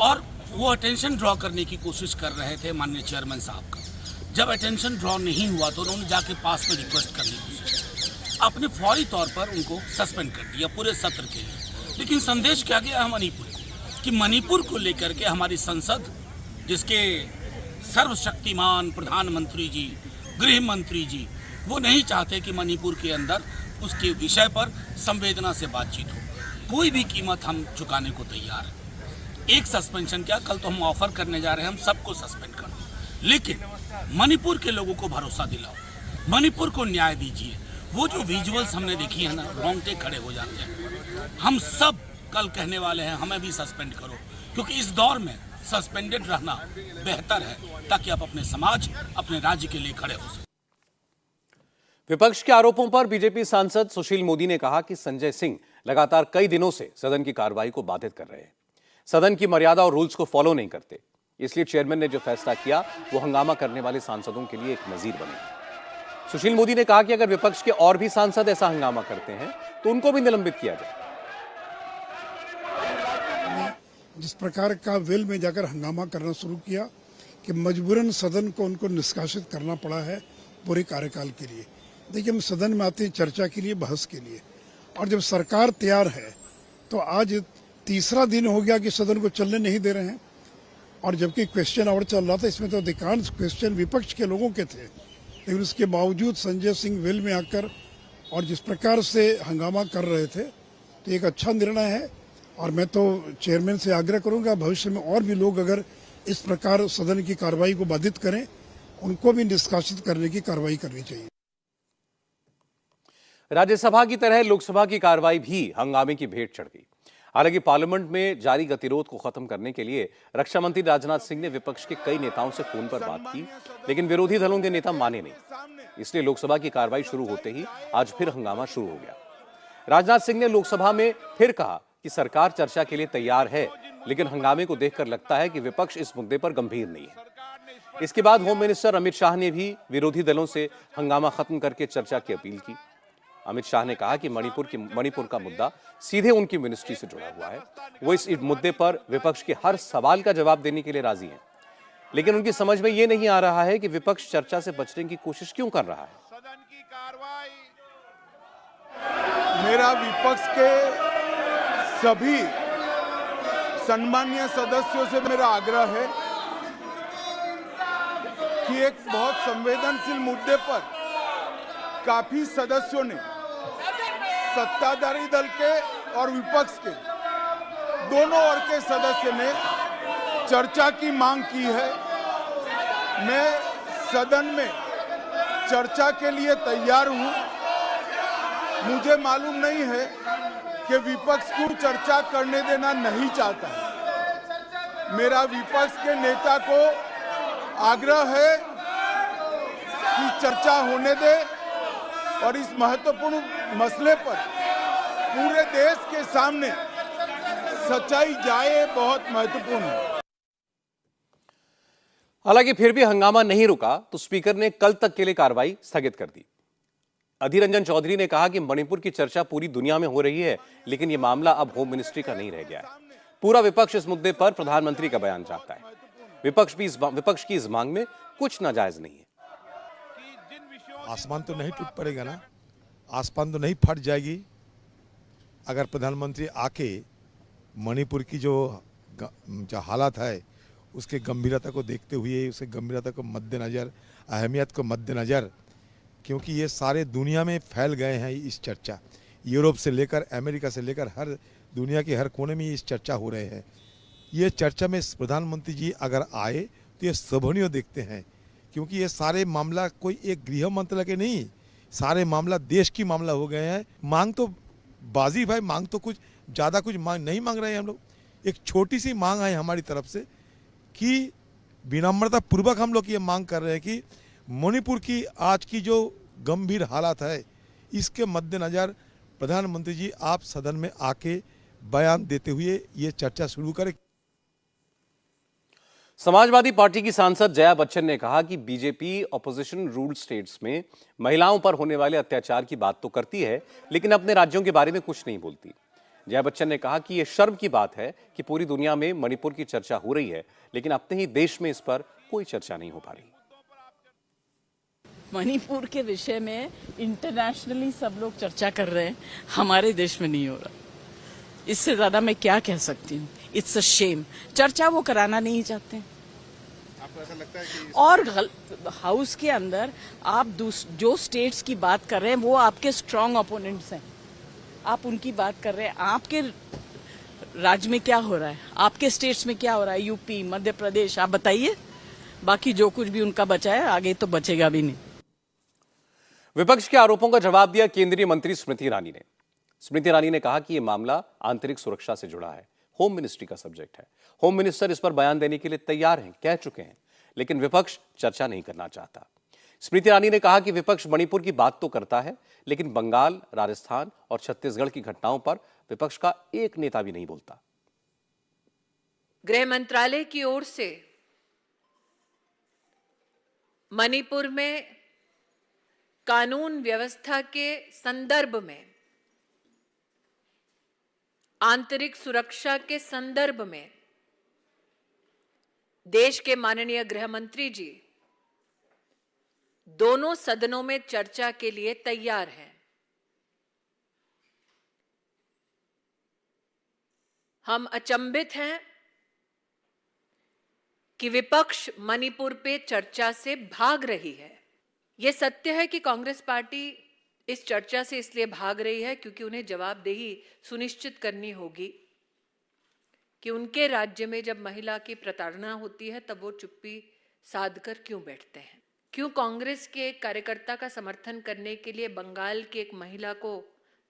और वो अटेंशन ड्रॉ करने की कोशिश कर रहे थे माननीय चेयरमैन साहब का। जब अटेंशन ड्रॉ नहीं हुआ तो उन्होंने जाके पास में रिक्वेस्ट करने की कोशिश की। आपने फौरी तौर पर उनको सस्पेंड कर दिया पूरे सत्र के लिए। लेकिन संदेश क्या गया है मणिपुर को, कि मणिपुर को लेकर के हमारी संसद, जिसके सर्वशक्तिमान प्रधानमंत्री जी, गृह मंत्री जी, वो नहीं चाहते कि मणिपुर के अंदर उसके विषय पर संवेदना से बातचीत हो। कोई भी कीमत हम चुकाने को तैयार हैं। एक सस्पेंशन क्या, कल तो हम ऑफर करने जा रहे हैं हम सबको सस्पेंड कर दो, लेकिन मणिपुर के लोगों को भरोसा दिलाओ, मणिपुर को न्याय दीजिए। वो जो विजुअल्स हमने देखी है ना, रोंगटे खड़े हो जाते हैं। हम सब कल कहने वाले हैं हमें भी सस्पेंड करो, क्योंकि इस दौर में सस्पेंडेड रहना बेहतर है, ताकि आप अपने समाज, अपने राज्य के लिए खड़े हो सकें। विपक्ष के आरोपों पर बीजेपी सांसद सुशील मोदी ने कहा कि संजय सिंह लगातार कई दिनों से सदन की कार्रवाई को बाधित कर रहे हैं, सदन की मर्यादा और रूल्स को फॉलो नहीं करते। इसलिए चेयरमैन ने जो फैसला किया वो हंगामा करने वाले सांसदों के लिए एक नजीर बनेगा। सुशील मोदी ने कहा कि अगर विपक्ष के और भी सांसद ऐसा हंगामा करते हैं तो उनको भी निलंबित किया जाए। जिस प्रकार का वेल में जाकर हंगामा करना शुरू किया कि मजबूरन सदन को उनको निष्कासित करना पड़ा है पूरे कार्यकाल के लिए। देखिए, हम सदन में आते हैं चर्चा के लिए, बहस के लिए, और जब सरकार तैयार है तो आज तीसरा दिन हो गया कि सदन को चलने नहीं दे रहे हैं। और जबकि क्वेश्चन आवर चल रहा था, इसमें तो अधिकांश क्वेश्चन विपक्ष के लोगों के थे, लेकिन उसके बावजूद संजय सिंह वेल में आकर और जिस प्रकार से हंगामा कर रहे थे, तो एक अच्छा निर्णय है। और मैं तो चेयरमैन से आग्रह करूंगा भविष्य में और भी लोग अगर इस प्रकार सदन की कार्रवाई को बाधित करें, उनको भी निष्कासित करने की कार्रवाई करनी चाहिए। राज्यसभा की तरह लोकसभा की कार्रवाई भी हंगामे की भेंट चढ़ गई। हालांकि पार्लियामेंट में जारी गतिरोध को खत्म करने के लिए रक्षा मंत्री राजनाथ सिंह ने विपक्ष के कई नेताओं से फोन पर बात की, लेकिन विरोधी दलों के नेता माने नहीं। इसलिए लोकसभा की कार्रवाई शुरू होते ही आज फिर हंगामा शुरू हो गया। राजनाथ सिंह ने लोकसभा में फिर कहा कि सरकार चर्चा के लिए तैयार है, लेकिन हंगामे को देखकर लगता है कि विपक्ष इस मुद्दे पर गंभीर नहीं है। इसके बाद होम मिनिस्टर अमित शाह ने भी विरोधी दलों से हंगामा खत्म करके चर्चा की अपील की। अमित शाह ने कहा कि मणिपुर का मुद्दा सीधे उनकी मिनिस्ट्री से जुड़ा हुआ है। वो इस मुद्दे पर विपक्ष के हर सवाल का जवाब देने के लिए राजी हैं, लेकिन उनकी समझ में ये नहीं आ रहा है कि विपक्ष चर्चा से बचने की कोशिश क्यों कर रहा है। मेरा विपक्ष के सभी सम्मानीय सदस्यों से मेरा आग्रह है कि एक बहुत संवेदनशील मुद्दे पर काफी सदस्यों ने, सत्ताधारी दल के और विपक्ष के दोनों ओर के सदस्य ने चर्चा की मांग की है। मैं सदन में चर्चा के लिए तैयार हूं। मुझे मालूम नहीं है कि विपक्ष को चर्चा करने देना नहीं चाहता है। मेरा विपक्ष के नेता को आग्रह है कि चर्चा होने दे और इस महत्वपूर्ण मसले पर पूरे देश के सामने सच्चाई जाए, बहुत महत्वपूर्ण है। हालांकि फिर भी हंगामा नहीं रुका तो स्पीकर ने कल तक के लिए कार्रवाई स्थगित कर दी। अधीर रंजन चौधरी ने कहा कि मणिपुर की चर्चा पूरी दुनिया में हो रही है, लेकिन यह मामला अब होम मिनिस्ट्री का नहीं रह गया है। पूरा विपक्ष इस मुद्दे पर प्रधानमंत्री का बयान चाहता है। विपक्ष की इस मांग में कुछ नाजायज नहीं है। आसमान तो नहीं टूट पड़ेगा ना, आसमान तो नहीं फट जाएगी अगर प्रधानमंत्री आके मणिपुर की जो हालत है उसके गंभीरता को देखते हुए, उसके गंभीरता को मद्देनजर, अहमियत को मद्देनजर, क्योंकि ये सारे दुनिया में फैल गए हैं इस चर्चा, यूरोप से लेकर अमेरिका से लेकर हर दुनिया के हर कोने में इस चर्चा हो रहे हैं। ये चर्चा में प्रधानमंत्री जी अगर आए तो ये शोभनीय देखते हैं, क्योंकि ये सारे मामला कोई एक गृह मंत्रालय के नहीं, सारे मामला देश की मामला हो गए हैं। मांग तो बाजी भाई, मांग तो कुछ ज़्यादा कुछ मांग नहीं मांग रहे हैं हम लोग। एक छोटी सी मांग है हमारी तरफ से कि विनम्रता पूर्वक हम लोग ये मांग कर रहे हैं कि मणिपुर की आज की जो गंभीर हालत है इसके मद्देनजर प्रधानमंत्री जी आप सदन में आके बयान देते हुए ये चर्चा शुरू करें। समाजवादी पार्टी की सांसद जया बच्चन ने कहा कि बीजेपी ऑपोजिशन रूल्ड स्टेट्स में महिलाओं पर होने वाले अत्याचार की बात तो करती है, लेकिन अपने राज्यों के बारे में कुछ नहीं बोलती। जया बच्चन ने कहा कि यह शर्म की बात है कि पूरी दुनिया में मणिपुर की चर्चा हो रही है, लेकिन अपने ही देश में इस पर कोई चर्चा नहीं हो पा रही। मणिपुर के विषय में इंटरनेशनली सब लोग चर्चा कर रहे हैं, हमारे देश में नहीं हो रहा। इससे ज्यादा मैं क्या कह सकती हूँ। It's a shame. चर्चा वो कराना नहीं चाहते। आपको ऐसा लगता है कि और हाउस के अंदर आप जो स्टेट्स की बात कर रहे हैं वो आपके स्ट्रांग ओपोनेंट्स हैं, आप उनकी बात कर रहे हैं। आपके राज्य में क्या हो रहा है, आपके स्टेट्स में क्या हो रहा है, यूपी, मध्य प्रदेश, आप बताइए। बाकी जो कुछ भी उनका बचा है आगे तो बचेगा भी नहीं। विपक्ष के आरोपों का जवाब दिया केंद्रीय मंत्री स्मृति ईरानी ने। स्मृति ईरानी ने कहा कि यह मामला आंतरिक सुरक्षा से जुड़ा है, होम मिनिस्ट्री का सब्जेक्ट है। होम मिनिस्टर इस पर बयान देने के लिए तैयार हैं, कह चुके हैं, लेकिन विपक्ष चर्चा नहीं करना चाहता। स्मृति ईरानी ने कहा कि विपक्ष मणिपुर की बात तो करता है, लेकिन बंगाल, राजस्थान और छत्तीसगढ़ की घटनाओं पर विपक्ष का एक नेता भी नहीं बोलता। गृह मंत्रालय की ओर से मणिपुर में कानून व्यवस्था के संदर्भ में, आंतरिक सुरक्षा के संदर्भ में देश के माननीय गृह मंत्री जी दोनों सदनों में चर्चा के लिए तैयार हैं। हम अचंभित हैं कि विपक्ष मणिपुर पे चर्चा से भाग रही है। ये सत्य है कि कांग्रेस पार्टी इस चर्चा से इसलिए भाग रही है क्योंकि उन्हें जवाबदेही सुनिश्चित करनी होगी कि उनके राज्य में जब महिला की प्रताड़ना होती है तब वो चुप्पी साध कर क्यों बैठते हैं। क्यों कांग्रेस के एक कार्यकर्ता का समर्थन करने के लिए बंगाल की एक महिला को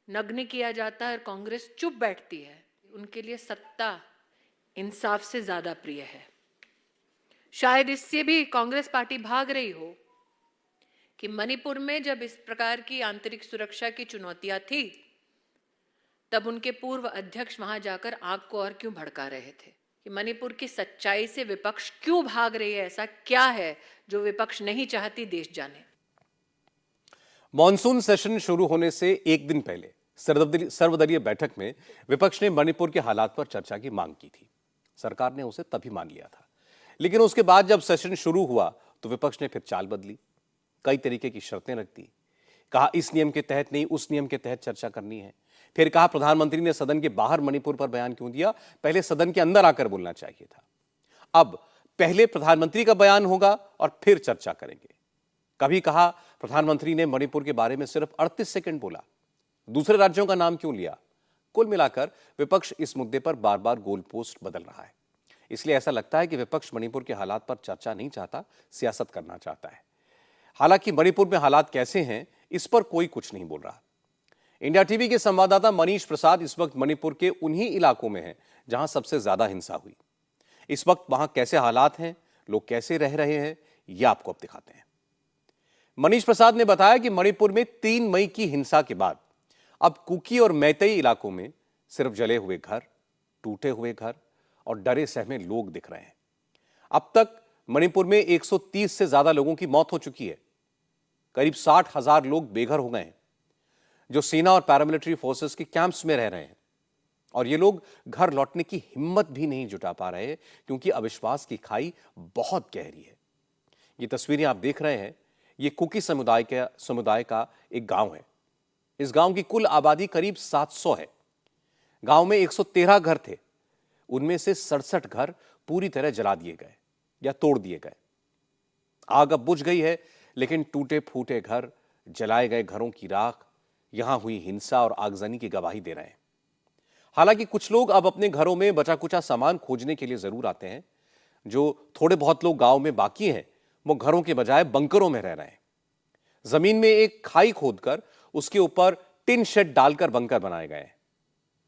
नग्न किया जाता है और कांग्रेस चुप बैठती है। उनके लिए सत्ता इंसाफ से ज्यादा प्रिय है। शायद इससे भी कांग्रेस पार्टी भाग रही हो कि मणिपुर में जब इस प्रकार की आंतरिक सुरक्षा की चुनौतियां थी तब उनके पूर्व अध्यक्ष वहां जाकर आग को और क्यों भड़का रहे थे कि मणिपुर की सच्चाई से विपक्ष क्यों भाग रही है। ऐसा क्या है जो विपक्ष नहीं चाहती देश जाने। मॉनसून सेशन शुरू होने से एक दिन पहले सर्वदलीय बैठक में विपक्ष ने मणिपुर के हालात पर चर्चा की मांग की थी। सरकार ने उसे तभी मान लिया था, लेकिन उसके बाद जब सेशन शुरू हुआ तो विपक्ष ने फिर चाल बदली, कई तरीके की शर्तें रख दी। कहा इस नियम के तहत नहीं, उस नियम के तहत चर्चा करनी है। फिर कहा प्रधानमंत्री ने सदन के बाहर मणिपुर पर बयान क्यों दिया, पहले सदन के अंदर आकर बोलना चाहिए था। अब पहले प्रधानमंत्री का बयान होगा और फिर चर्चा करेंगे। कभी कहा प्रधानमंत्री ने मणिपुर के बारे में सिर्फ 38 सेकंड बोला, दूसरे राज्यों का नाम क्यों लिया। कुल मिलाकर विपक्ष इस मुद्दे पर बार बार गोल पोस्ट बदल रहा है। इसलिए ऐसा लगता है कि विपक्ष मणिपुर के हालात पर चर्चा नहीं चाहता, सियासत करना चाहता है। हालांकि मणिपुर में हालात कैसे हैं इस पर कोई कुछ नहीं बोल रहा। इंडिया टीवी के संवाददाता मनीष प्रसाद इस वक्त मणिपुर के उन्हीं इलाकों में हैं जहां सबसे ज्यादा हिंसा हुई। इस वक्त वहां कैसे हालात हैं, लोग कैसे रह रहे हैं, यह आपको अब दिखाते हैं। मनीष प्रसाद ने बताया कि मणिपुर में 3 मई की हिंसा के बाद अब कुकी और मैतेई इलाकों में सिर्फ जले हुए घर, टूटे हुए घर और डरे सहमे लोग दिख रहे हैं। अब तक मणिपुर में 130 से ज्यादा लोगों की मौत हो चुकी है। करीब 60,000 लोग बेघर हो गए हैं, जो सेना और पैरामिलिट्री फोर्सेस के कैंप्स में रह रहे हैं। और ये लोग घर लौटने की हिम्मत भी नहीं जुटा पा रहे क्योंकि अविश्वास की खाई बहुत गहरी है। ये तस्वीरें आप देख रहे हैं, ये कुकी समुदाय का एक गांव है। इस गांव की कुल आबादी करीब 700 है। गांव में 113 घर थे, उनमें से 67 घर पूरी तरह जला दिए गए या तोड़ दिए गए। आग अब बुझ गई है, लेकिन टूटे फूटे घर, जलाए गए घरों की राख यहां हुई हिंसा और आगजनी की गवाही दे रहे हैं। हालांकि कुछ लोग अब अपने घरों में बचा कुचा सामान खोजने के लिए जरूर आते हैं। जो थोड़े बहुत लोग गांव में बाकी हैं, वो घरों के बजाय बंकरों में रह रहे हैं। जमीन में एक खाई खोदकर उसके ऊपर टिन शेड डालकर बंकर बनाए गए हैं।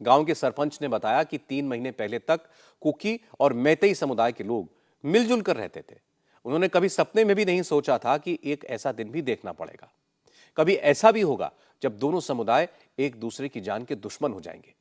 गांव के सरपंच ने बताया कि 3 महीने पहले तक कुकी और मैतेई समुदाय के लोग मिलजुल कर रहते थे। उन्होंने कभी सपने में भी नहीं सोचा था कि एक ऐसा दिन भी देखना पड़ेगा। कभी ऐसा भी होगा जब दोनों समुदाय एक दूसरे की जान के दुश्मन हो जाएंगे।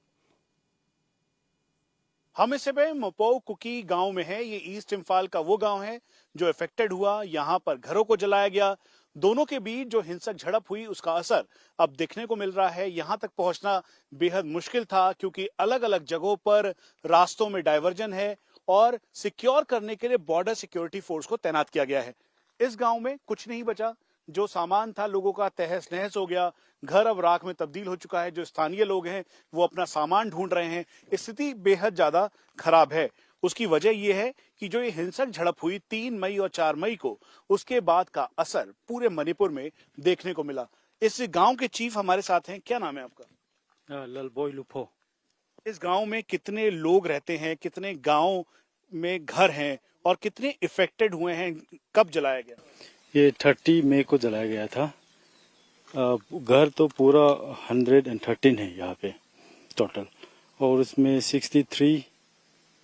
हम इस समय मोपो कुकी गांव में है। ये ईस्ट इम्फाल का वो गांव है जो इफेक्टेड हुआ। यहाँ पर घरों को जलाया गया। दोनों के बीच जो हिंसक झड़प हुई उसका असर अब देखने को मिल रहा है। यहाँ तक पहुंचना बेहद मुश्किल था क्योंकि अलग अलग जगहों पर रास्तों में डायवर्जन है और सिक्योर करने के लिए बॉर्डर सिक्योरिटी फोर्स को तैनात किया गया है। इस गांव में कुछ नहीं बचा। जो सामान था लोगों का तहस नहस हो गया। घर अब राख में तब्दील हो चुका है। जो स्थानीय लोग हैं वो अपना सामान ढूंढ रहे हैं। स्थिति बेहद ज्यादा खराब है। उसकी वजह यह है कि जो ये हिंसक झड़प हुई 3 मई और 4 मई को, उसके बाद का असर पूरे मणिपुर में देखने को मिला। इस गांव के चीफ हमारे साथ हैं। क्या नाम है आपका? ललबोई लुफो। इस गांव में कितने लोग रहते हैं, कितने गांव में घर हैं और कितने इफेक्टेड हुए हैं? कब जलाया गया? ये 30 मई को जलाया गया था। घर तो पूरा 113 है यहाँ पे टोटल, और उसमें 63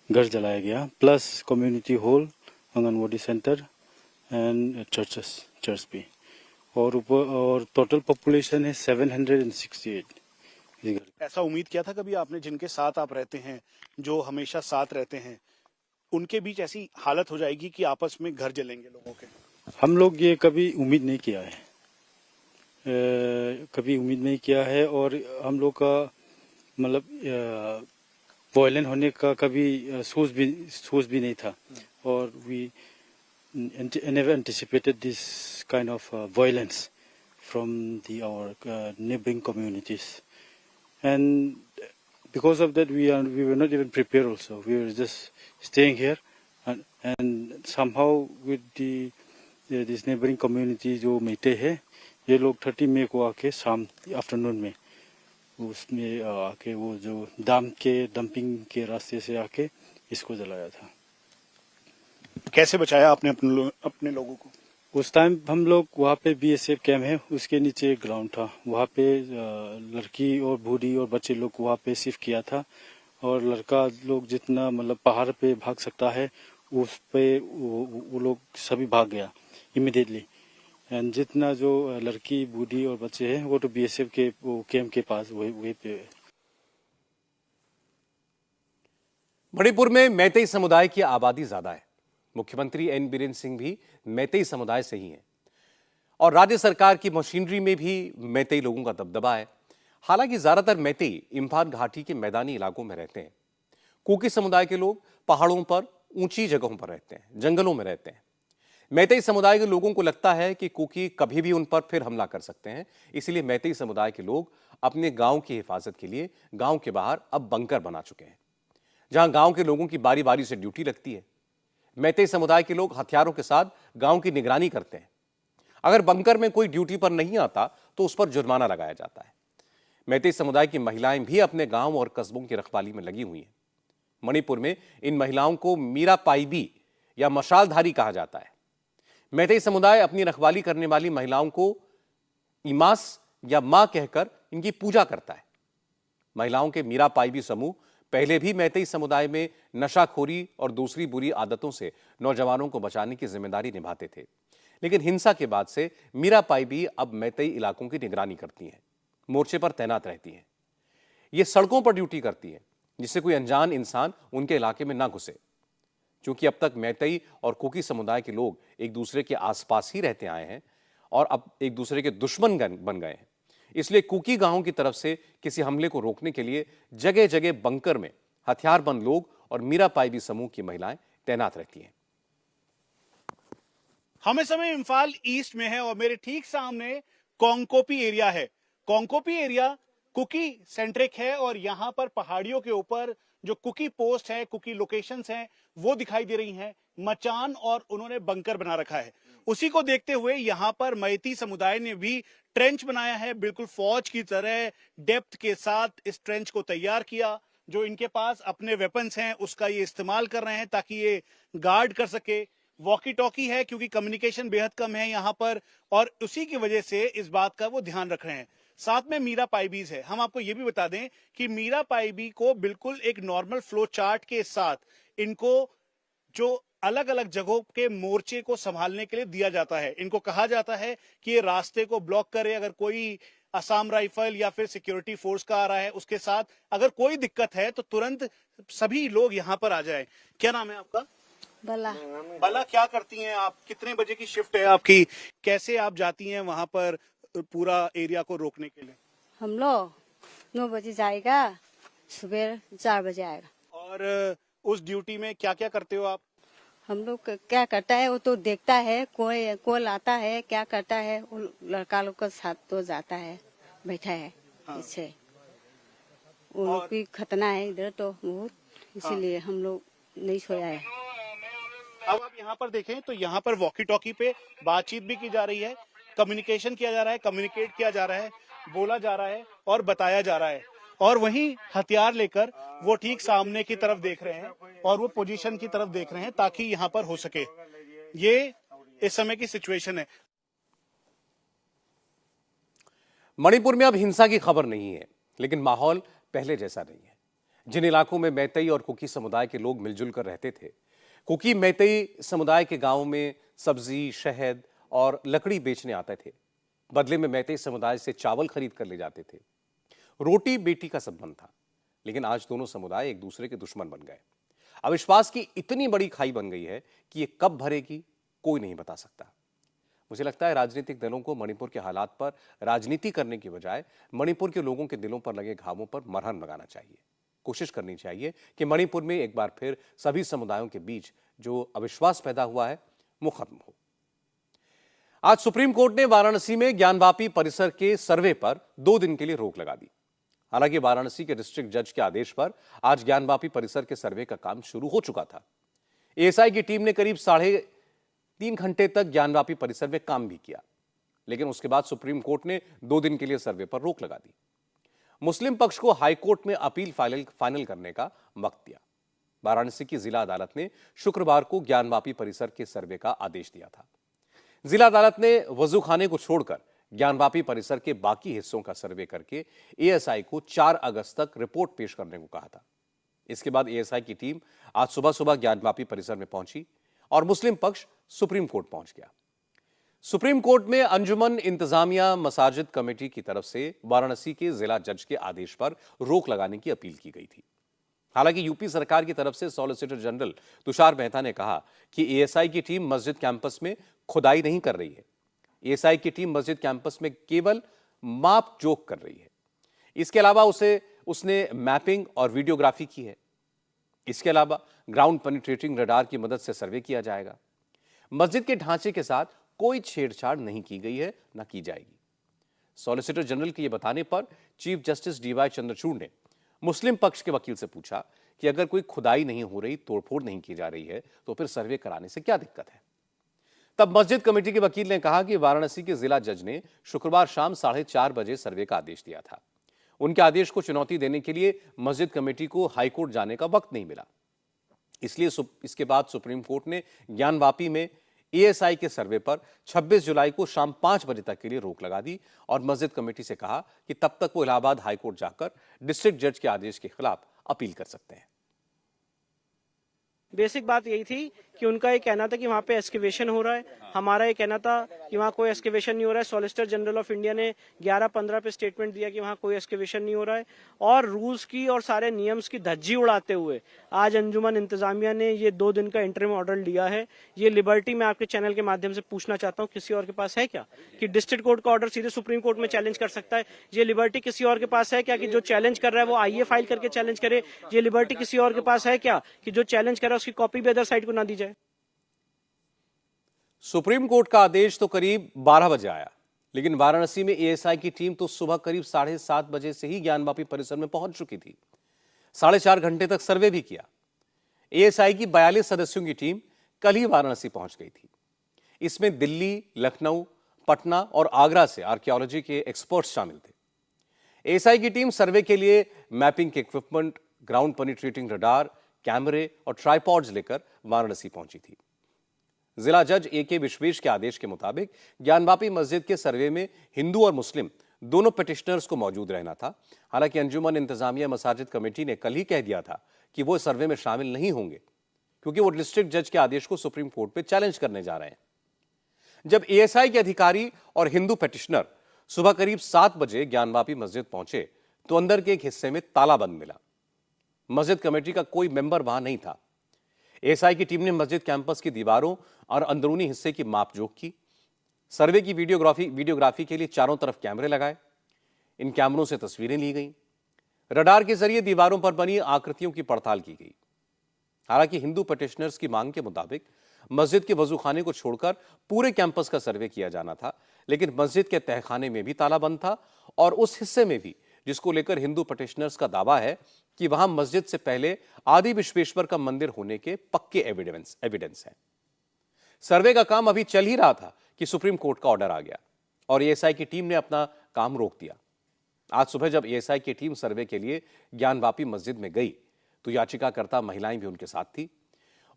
घर जलाया गया, plus community hall, anganwadi centre and church भी। और टोटल पॉपुलेशन है 768। ऐसा उम्मीद किया था कभी आपने, जिनके साथ आप रहते हैं, जो हमेशा साथ रहते हैं, उनके बीच ऐसी हालत हो जाएगी कि आपस में घर जलेंगे लोगों के? हम लोग ये कभी उम्मीद नहीं किया है, कभी उम्मीद नहीं किया है। और हम लोग का मतलब वायलेंट होने का कभी सोच भी नहीं था। और we never anticipated this kind of violence from our neighboring communities, and because of that we were not even prepared also. We were just staying here and somehow with this neighboring community जो मेटे है, ये लोग 30 मई को आके शाम afternoon में उसमें आके वो जो डंपिंग के रास्ते से आके इसको जलाया था। कैसे बचाया आपने अपने लोगों को? उस टाइम हम लोग वहाँ पे बीएसएफ कैंप है, उसके नीचे एक ग्राउंड था, वहाँ पे लड़की और बूढ़ी और बच्चे लोग वहाँ पे शिफ्ट किया था, और लड़का लोग जितना मतलब पहाड़ पे भाग सकता है उस पे वो लोग सभी भाग गया इमीडिएटली। एंड जितना जो लड़की बूढ़ी और बच्चे हैं वो तो बीएसएफ के वो कैंप के पास वही पे। मणिपुर में मैतेई समुदाय की आबादी ज्यादा है। मुख्यमंत्री एन बीरेन सिंह भी मैतेई समुदाय से ही हैं और राज्य सरकार की मशीनरी में भी मैतेई लोगों का दबदबा है। हालांकि ज्यादातर मैतेई इम्फाल घाटी के मैदानी इलाकों में रहते हैं। कुकी समुदाय के लोग पहाड़ों पर, ऊंची जगहों पर रहते हैं, जंगलों में रहते हैं। मैतेई समुदाय के लोगों को लगता है कि कुकी कभी भी उन पर फिर हमला कर सकते हैं, इसलिए मैतेई समुदाय के लोग अपने गांव की हिफाजत के लिए गांव के बाहर अब बंकर बना चुके हैं, जहां गांव के लोगों की बारी बारी से ड्यूटी लगती है। मैतेई समुदाय के लोग हथियारों के साथ गांव की निगरानी करते हैं। अगर बंकर में कोई ड्यूटी पर नहीं आता तो उस पर जुर्माना लगाया जाता है। मैतेई समुदाय की महिलाएं भी अपने गांव और कस्बों की रखवाली में लगी हुई हैं। मणिपुर में इन महिलाओं को मीरा पाइबी या मशालधारी कहा जाता है। मैतेई समुदाय अपनी रखवाली करने वाली महिलाओं को इमास या मां कहकर इनकी पूजा करता है। महिलाओं के मीरा पाइबी समूह पहले भी मैतेई समुदाय में नशाखोरी और दूसरी बुरी आदतों से नौजवानों को बचाने की जिम्मेदारी निभाते थे, लेकिन हिंसा के बाद से मीरा पाइबी अब मैतेई इलाकों की निगरानी करती हैं, मोर्चे पर तैनात रहती हैं। ये सड़कों पर ड्यूटी करती हैं, जिससे कोई अनजान इंसान उनके इलाके में ना घुसे। क्योंकि अब तक मैतेई और कुकी समुदाय के लोग एक दूसरे के आसपास ही रहते आए हैं और अब एक दूसरे के दुश्मन बन गए हैं, इसलिए कुकी गांवों की तरफ से किसी हमले को रोकने के लिए जगह जगह बंकर में हथियारबंद लोग और मीरा पाइबी समूह की महिलाएं तैनात रहती हैं। हम इस समय इम्फाल ईस्ट में है और मेरे ठीक सामने कोंगकोपी एरिया है। कोंगकोपी एरिया कुकी सेंट्रिक है और यहाँ पर पहाड़ियों के ऊपर जो कुकी पोस्ट है, कुकी लोकेशंस हैं, वो दिखाई दे रही हैं, मचान, और उन्होंने बंकर बना रखा है। उसी को देखते हुए यहाँ पर मैती समुदाय ने भी ट्रेंच बनाया है, बिल्कुल फौज की तरह डेप्थ के साथ इस ट्रेंच को तैयार किया। जो इनके पास अपने वेपन्स हैं उसका ये इस्तेमाल कर रहे हैं ताकि ये गार्ड कर सके। वॉकी टॉकी है क्योंकि कम्युनिकेशन बेहद कम है यहाँ पर, और उसी की वजह से इस बात का वो ध्यान रख रहे हैं। साथ में मीरा पाइबीज है। हम आपको ये भी बता दें कि मीरा पाइबी को बिल्कुल एक नॉर्मल फ्लो चार्ट के साथ इनको जो अलग अलग जगहों के मोर्चे को संभालने के लिए दिया जाता है। इनको कहा जाता है कि ये रास्ते को ब्लॉक करे, अगर कोई असम राइफल या फिर सिक्योरिटी फोर्स का आ रहा है उसके साथ अगर कोई दिक्कत है तो तुरंत सभी लोग यहाँ पर आ जाए। क्या नाम है आपका? बला। क्या करती हैं आप? कितने बजे की शिफ्ट है आपकी? कैसे आप जाती हैं वहां पर पूरा एरिया को रोकने के लिए? हम लोग 9 बजे जाएगा, सुबह 4 बजे आएगा। और उस ड्यूटी में क्या क्या करते हो आप? हम लोग क्या करता है वो तो देखता है, कोई कॉल आता है क्या करता है, वो लड़का लोग के साथ तो जाता है, बैठा है। हाँ। इससे वो लोग की खतना है इधर तो बहुत, इसीलिए हाँ। हम लोग नहीं सोया है। अब आप यहाँ पर देखें तो यहाँ पर वॉकी टॉकी पे बातचीत भी की जा रही है, कम्युनिकेशन किया जा रहा है, कम्युनिकेट किया जा रहा है, बोला जा रहा है और बताया जा रहा है। और वहीं हथियार लेकर वो ठीक सामने की तरफ देख रहे हैं और वो पोजीशन की तरफ देख रहे हैं ताकि यहाँ पर हो सके। ये इस समय की सिचुएशन है। मणिपुर में अब हिंसा की खबर नहीं है, लेकिन माहौल पहले जैसा नहीं है। जिन इलाकों में मैतेई और कुकी समुदाय के लोग मिलजुल कर रहते थे, कुकी मैतेई समुदाय के गांवों में सब्जी, शहद और लकड़ी बेचने आते थे। बदले में मैतेई समुदाय से चावल खरीद कर ले जाते थे। रोटी बेटी का संबंध था, लेकिन आज दोनों समुदाय एक दूसरे के दुश्मन बन गए। अविश्वास की इतनी बड़ी खाई बन गई है कि ये कब भरेगी कोई नहीं बता सकता। मुझे लगता है राजनीतिक दलों को मणिपुर के हालात पर राजनीति करने की बजाय मणिपुर के लोगों के दिलों पर लगे घावों पर मरहम लगाना चाहिए। कोशिश करनी चाहिए कि मणिपुर में एक बार फिर सभी समुदायों के बीच जो अविश्वास पैदा हुआ है वो खत्म हो। आज सुप्रीम कोर्ट ने वाराणसी में ज्ञानवापी परिसर के सर्वे पर 2 दिन के लिए रोक लगा दी। हालांकि वाराणसी के डिस्ट्रिक्ट जज के आदेश पर आज ज्ञानवापी परिसर के सर्वे का काम शुरू हो चुका था। एएसआई की टीम ने करीब 3.5 घंटे तक ज्ञानवापी परिसर में काम भी किया, लेकिन उसके बाद सुप्रीम कोर्ट ने 2 दिन के लिए सर्वे पर रोक लगा दी। मुस्लिम पक्ष को हाईकोर्ट में अपील फाइनल करने का वक्त दिया। वाराणसी की जिला अदालत ने शुक्रवार को ज्ञानवापी परिसर के सर्वे का आदेश दिया था। जिला अदालत ने वजूखाने को छोड़कर ज्ञानवापी परिसर के बाकी हिस्सों का सर्वे करके एएसआई को 4 अगस्त तक रिपोर्ट पेश करने को कहा था। इसके बाद एएसआई की टीम आज सुबह ज्ञानवापी परिसर में पहुंची और मुस्लिम पक्ष सुप्रीम कोर्ट पहुंच गया। सुप्रीम कोर्ट में अंजुमन इंतजामिया मसाजिद कमेटी की तरफ से वाराणसी के जिला जज के आदेश पर रोक लगाने की अपील की गई थी। हालांकि यूपी सरकार की तरफ से सॉलिसिटर जनरल तुषार मेहता ने कहा कि एएसआई की टीम मस्जिद कैंपस में खुदाई नहीं कर रही है। एएसआई की टीम मस्जिद कैंपस में केवल माप जोख कर रही है। इसके अलावा उसने मैपिंग और वीडियोग्राफी की है। इसके अलावा ग्राउंड पेनिट्रेटिंग रडार की मदद से सर्वे किया जाएगा। मस्जिद के ढांचे के साथ कोई छेड़छाड़ नहीं की गई है, न की जाएगी। सॉलिसिटर जनरल के ये बताने पर चीफ जस्टिस डीवाई चंद्रचूड़ ने मुस्लिम पक्ष के वकील से पूछा कि अगर कोई खुदाई नहीं हो रही, तोड़फोड़ नहीं की जा रही है, तो फिर सर्वे कराने से क्या दिक्कत है। तब मस्जिद कमेटी के वकील ने कहा कि वाराणसी के जिला जज ने शुक्रवार शाम 4:30 बजे सर्वे का आदेश दिया था। उनके आदेश को चुनौती देने के लिए मस्जिद कमेटी को हाईकोर्ट जाने का वक्त नहीं मिला। इसलिए इसके बाद सुप्रीम कोर्ट ने ज्ञानवापी में एएसआई के सर्वे पर 26 जुलाई को शाम 5 बजे तक के लिए रोक लगा दी और मस्जिद कमेटी से कहा कि तब तक वो इलाहाबाद हाईकोर्ट जाकर डिस्ट्रिक्ट जज के आदेश के खिलाफ अपील कर सकते हैं। बेसिक बात यही थी कि उनका ये कहना था कि वहाँ पे एक्सकेवेशन हो रहा है, हमारा ये कहना था कि वहाँ कोई एक्सकेवेशन नहीं हो रहा है। सॉलिसिटर जनरल ऑफ इंडिया ने 11-15 पे स्टेटमेंट दिया कि वहाँ कोई एक्सकेवेशन नहीं हो रहा है और रूल्स की और सारे नियम्स की धज्जी उड़ाते हुए आज अंजुमन इंतजामिया ने ये 2 दिन का इंटरिम ऑर्डर लिया है। ये लिबर्टी मैं आपके चैनल के माध्यम से पूछना चाहता हूँ, किसी और के पास है क्या कि डिस्ट्रिक्ट कोर्ट का ऑर्डर सीधे सुप्रीम कोर्ट में चैलेंज कर सकता है? ये लिबर्टी किसी और के पास है क्या कि जो चैलेंज कर रहा है वो आईए फाइल करके चैलेंज करे? ये लिबर्टी किसी और के पास है क्या कि जो चैलेंज कर रहा है उसकी कॉपी भी अदर साइड को ना दी जाए? सुप्रीम कोर्ट का आदेश तो करीब 12 बजे आया, लेकिन वाराणसी में एएसआई की टीम तो सुबह करीब 7:30 बजे से ही ज्ञानवापी परिसर में पहुंच चुकी थी। 4.5 घंटे तक सर्वे भी किया। एएसआई की 42 सदस्यों की टीम कल ही वाराणसी पहुंच गई थी। इसमें दिल्ली, लखनऊ, पटना और आगरा से आर्कियोलॉजी के एक्सपर्ट्स शामिल थे। एएसआई की टीम सर्वे के लिए मैपिंग के इक्विपमेंट, ग्राउंड पेनिट्रेटिंग रडार, कैमरे और ट्राइपॉड्स लेकर वाराणसी पहुंची थी। जिला जज ए.के. विश्वेश के आदेश के मुताबिक ज्ञानवापी मस्जिद के सर्वे में हिंदू और मुस्लिम दोनों पिटिशनर्स को मौजूद रहना था। हालांकि अंजुमन इंतजामिया मसाजिद कमेटी ने कल ही कह दिया था कि वो सर्वे में शामिल नहीं होंगे, क्योंकि वो डिस्ट्रिक्ट जज के आदेश को सुप्रीम कोर्ट पे चैलेंज करने जा रहे हैं। जब एएसआई के अधिकारी और हिंदू पिटिशनर सुबह करीब 7 बजे ज्ञानवापी मस्जिद पहुंचे तो अंदर के एक हिस्से में ताला बंद मिला। मस्जिद कमेटी का कोई मेंबर वहां नहीं था। एएसआई की टीम ने मस्जिद कैंपस की दीवारों और अंदरूनी हिस्से की मापजोख की। सर्वे की वीडियोग्राफी के लिए चारों तरफ कैमरे लगाए। इन कैमरों से तस्वीरें ली गईं। रडार के जरिए दीवारों पर बनी आकृतियों की पड़ताल की गई। हालांकि हिंदू पिटिशनर्स की मांग के मुताबिक मस्जिद के वजूखाने को छोड़कर पूरे कैंपस का सर्वे किया जाना था, लेकिन मस्जिद के तहखाने में भी ताला बंद था और उस हिस्से में भी जिसको लेकर हिंदू पिटिशनर्स का दावा है कि वहां मस्जिद से पहले आदि विश्वेश्वर का मंदिर होने के पक्के एविडेंस है। सर्वे का काम अभी चल ही रहा था कि सुप्रीम कोर्ट का ऑर्डर आ गया और एएसआई की टीम ने अपना काम रोक दिया। आज सुबह जब एएसआई की टीम सर्वे के लिए ज्ञानवापी मस्जिद में गई तो याचिकाकर्ता महिलाएं भी उनके साथ थी।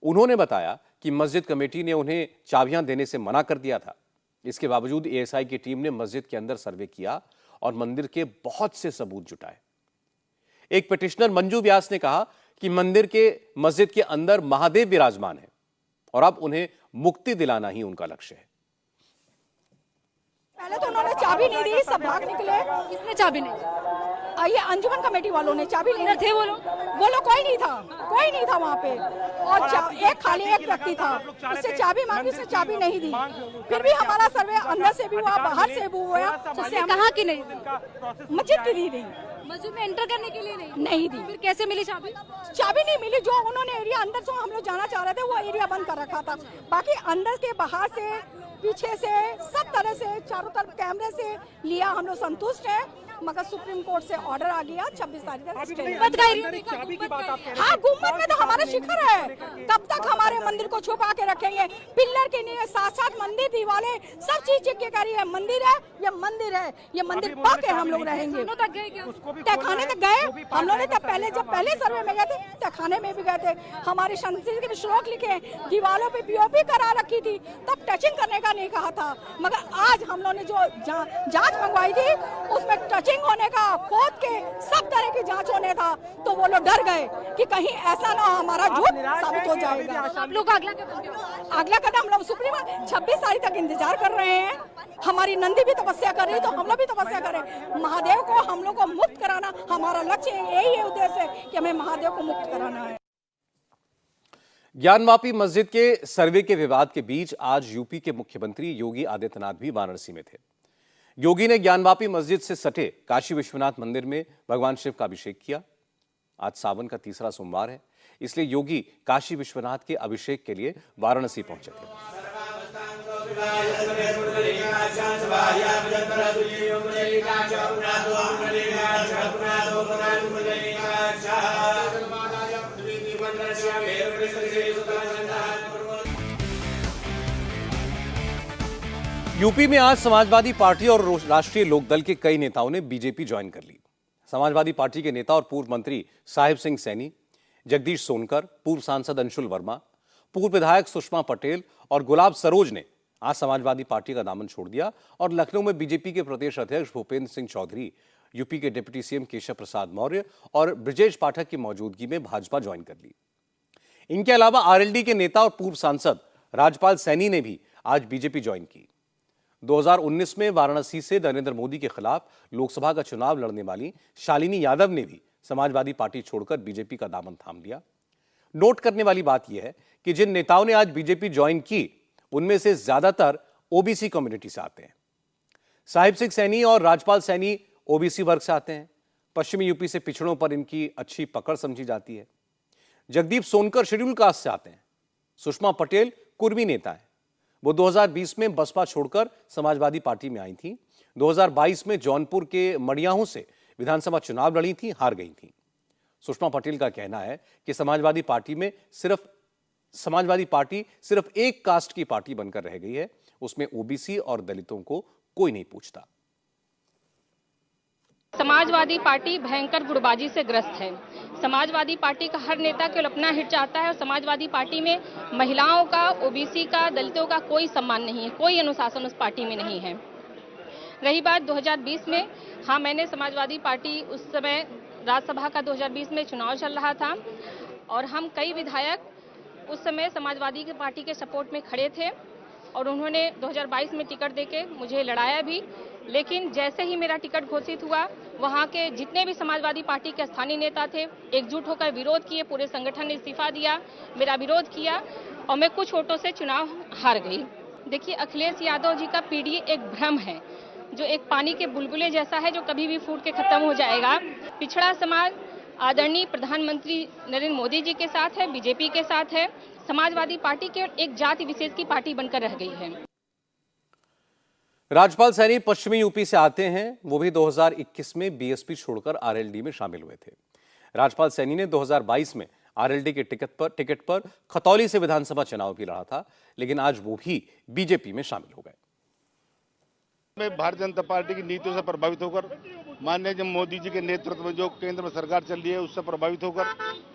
उन्होंने बताया कि मस्जिद कमेटी ने उन्हें चाबियां देने से मना कर दिया था। इसके बावजूद एएसआई की टीम ने मस्जिद के अंदर सर्वे किया और मंदिर के बहुत से सबूत जुटाए। एक पिटिशनर मंजू व्यास ने कहा कि मस्जिद के अंदर महादेव विराजमान है और अब उन्हें मुक्ति दिलाना ही उनका लक्ष्य है। पहले तो उन्होंने चाबी नहीं दी, सब भाग निकले। किसने चाबी नहीं दी? ये अंजुमन कमेटी वालों ने चाबी नहीं दी। वो लोग कोई नहीं था वहाँ पे और एक खाली एक व्यक्ति था, उससे चाबी मांगी, उसने चाबी नहीं दी। फिर भी हमारा सर्वे अंदर से भी हुआ, बाहर से भी हुआ। कहाँ की नहीं? मस्जिद की दी नहीं। मस्जिद में एंटर करने के लिए नहीं दी। फिर कैसे मिली चाबी? चाबी नहीं मिली। जो उन्होंने एरिया अंदर जो हम लोग जाना चाह रहे थे वो एरिया बंद कर रखा था। बाकी अंदर के, बाहर से, पीछे से, सब तरह से, चारों तरफ कैमरे से लिया। हम लोग संतुष्ट हैं मगर सुप्रीम कोर्ट से ऑर्डर आ गया 26 तारीख तक स्टे। हाँ, गुम्बद में तो हमारा शिखर है, कब तक हमारे मंदिर को छुपा के रखेंगे? पिल्लर के नहीं, साथ मंदिर दीवारें सब चीज चेक के करी है। मंदिर है, ये मंदिर है, ये मंदिर पाके हम लोग रहेंगे। तहखाने तक गए हम लोग ने, तब पहले सर्वे में गए थे, तहखाने में भी गए थे। हमारी संस्कृति के श्लोक लिखे, दीवारों पे पीओपी करा रखी थी, तब टचिंग करने का नहीं कहा था। मगर आज हम लोग ने जो जांच मंगवाई थी उसमें टचिंग होने का, खोद के सब तरह की जांच होने था, तो वो लोग डर गए कि कहीं ऐसा ना हमारा झूठ साबित हो जाएगा। आप लोग अगला कदम हम लोग सुप्रीम 26 तारीख तक इंतजार कर रहे हैं। हमारी नंदी भी तपस्या कर रही, तो हम लोग भी तपस्या करें। महादेव को हम लोग को मुक्त कराना हमारा लक्ष्य है, यही है उद्देश्य है कि हमें महादेव को मुक्त कराना है। ज्ञानवापी मस्जिद के सर्वे के विवाद के बीच आज यूपी के मुख्यमंत्री योगी आदित्यनाथ भी वाराणसी में थे। योगी ने ज्ञानवापी मस्जिद से सटे काशी विश्वनाथ मंदिर में भगवान शिव का अभिषेक किया। आज सावन का तीसरा सोमवार है, इसलिए योगी काशी विश्वनाथ के अभिषेक के लिए वाराणसी पहुंचे थे। यूपी में आज समाजवादी पार्टी और राष्ट्रीय लोकदल के कई नेताओं ने बीजेपी ज्वाइन कर ली। समाजवादी पार्टी के नेता और पूर्व मंत्री साहिब सिंह सैनी, जगदीश सोनकर, पूर्व सांसद अंशुल वर्मा, पूर्व विधायक सुषमा पटेल और गुलाब सरोज ने आज समाजवादी पार्टी का दामन छोड़ दिया और लखनऊ में बीजेपी के प्रदेश अध्यक्ष भूपेंद्र सिंह चौधरी, यूपी के डिप्टी सीएम केशव प्रसाद मौर्य और ब्रजेश पाठक की मौजूदगी में भाजपा ज्वाइन कर ली। इनके अलावा आरएलडी के नेता और पूर्व सांसद राजपाल सैनी ने भी आज बीजेपी ज्वाइन की। 2019 में वाराणसी से नरेंद्र मोदी के खिलाफ लोकसभा का चुनाव लड़ने वाली शालिनी यादव ने भी समाजवादी पार्टी छोड़कर बीजेपी का दामन थाम लिया। नोट करने वाली बात यह है कि जिन नेताओं ने आज बीजेपी ज्वाइन की, उनमें से ज्यादातर ओबीसी कम्युनिटी से आते हैं। साहिब सिंह सैनी और राजपाल सैनी ओबीसी वर्ग से आते हैं। पश्चिमी यूपी से पिछड़ों पर इनकी अच्छी पकड़ समझी जाती है। जगदीप सोनकर शेड्यूल कास्ट से आते हैं। सुषमा पटेल कुर्मी नेता है। वो 2020 में बसपा छोड़कर समाजवादी पार्टी में आई थी। 2022 में जौनपुर के मडियाहू से विधानसभा चुनाव लड़ी थी, हार गई थी। सुषमा पटेल का कहना है कि समाजवादी पार्टी सिर्फ एक कास्ट की पार्टी बनकर रह गई है, उसमें ओबीसी और दलितों को कोई नहीं पूछता। समाजवादी पार्टी भयंकर गुटबाजी से ग्रस्त है। समाजवादी पार्टी का हर नेता केवल अपना हित चाहता है और समाजवादी पार्टी में महिलाओं का, ओबीसी का, दलितों का कोई सम्मान नहीं है, कोई अनुशासन उस पार्टी में नहीं है। रही बात 2020 में, हाँ, मैंने समाजवादी पार्टी, उस समय राज्यसभा का 2020 में चुनाव चल रहा था और हम कई विधायक उस समय समाजवादी पार्टी के सपोर्ट में खड़े थे और उन्होंने 2022 में टिकट देके मुझे लड़ाया भी। लेकिन जैसे ही मेरा टिकट घोषित हुआ, वहाँ के जितने भी समाजवादी पार्टी के स्थानीय नेता थे एकजुट होकर विरोध किए। पूरे संगठन ने इस्तीफा दिया, मेरा विरोध किया और मैं कुछ वोटों से चुनाव हार गई। देखिए, अखिलेश यादव जी का पीडीए एक भ्रम है, जो एक पानी के बुलबुले जैसा है, जो कभी भी फूट के खत्म हो जाएगा। पिछड़ा समाज आदरणीय प्रधानमंत्री नरेंद्र मोदी जी के साथ है, बीजेपी के साथ है। समाजवादी पार्टी केवल एक जाति विशेष की पार्टी बनकर रह गई है। राजपाल सैनी पश्चिमी यूपी से आते हैं। वो भी 2021 में बीएसपी छोड़कर आरएलडी में शामिल हुए थे। राजपाल सैनी ने 2022 में आरएलडी के टिकट पर खतौली से विधानसभा चुनाव भी लड़ा था, लेकिन आज वो भी बीजेपी में शामिल हो गए। मैं भारतीय जनता पार्टी की नीतियों से प्रभावित होकर, माननीय मोदी जी के नेतृत्व में जो केंद्र में सरकार चल रही है उससे प्रभावित होकर,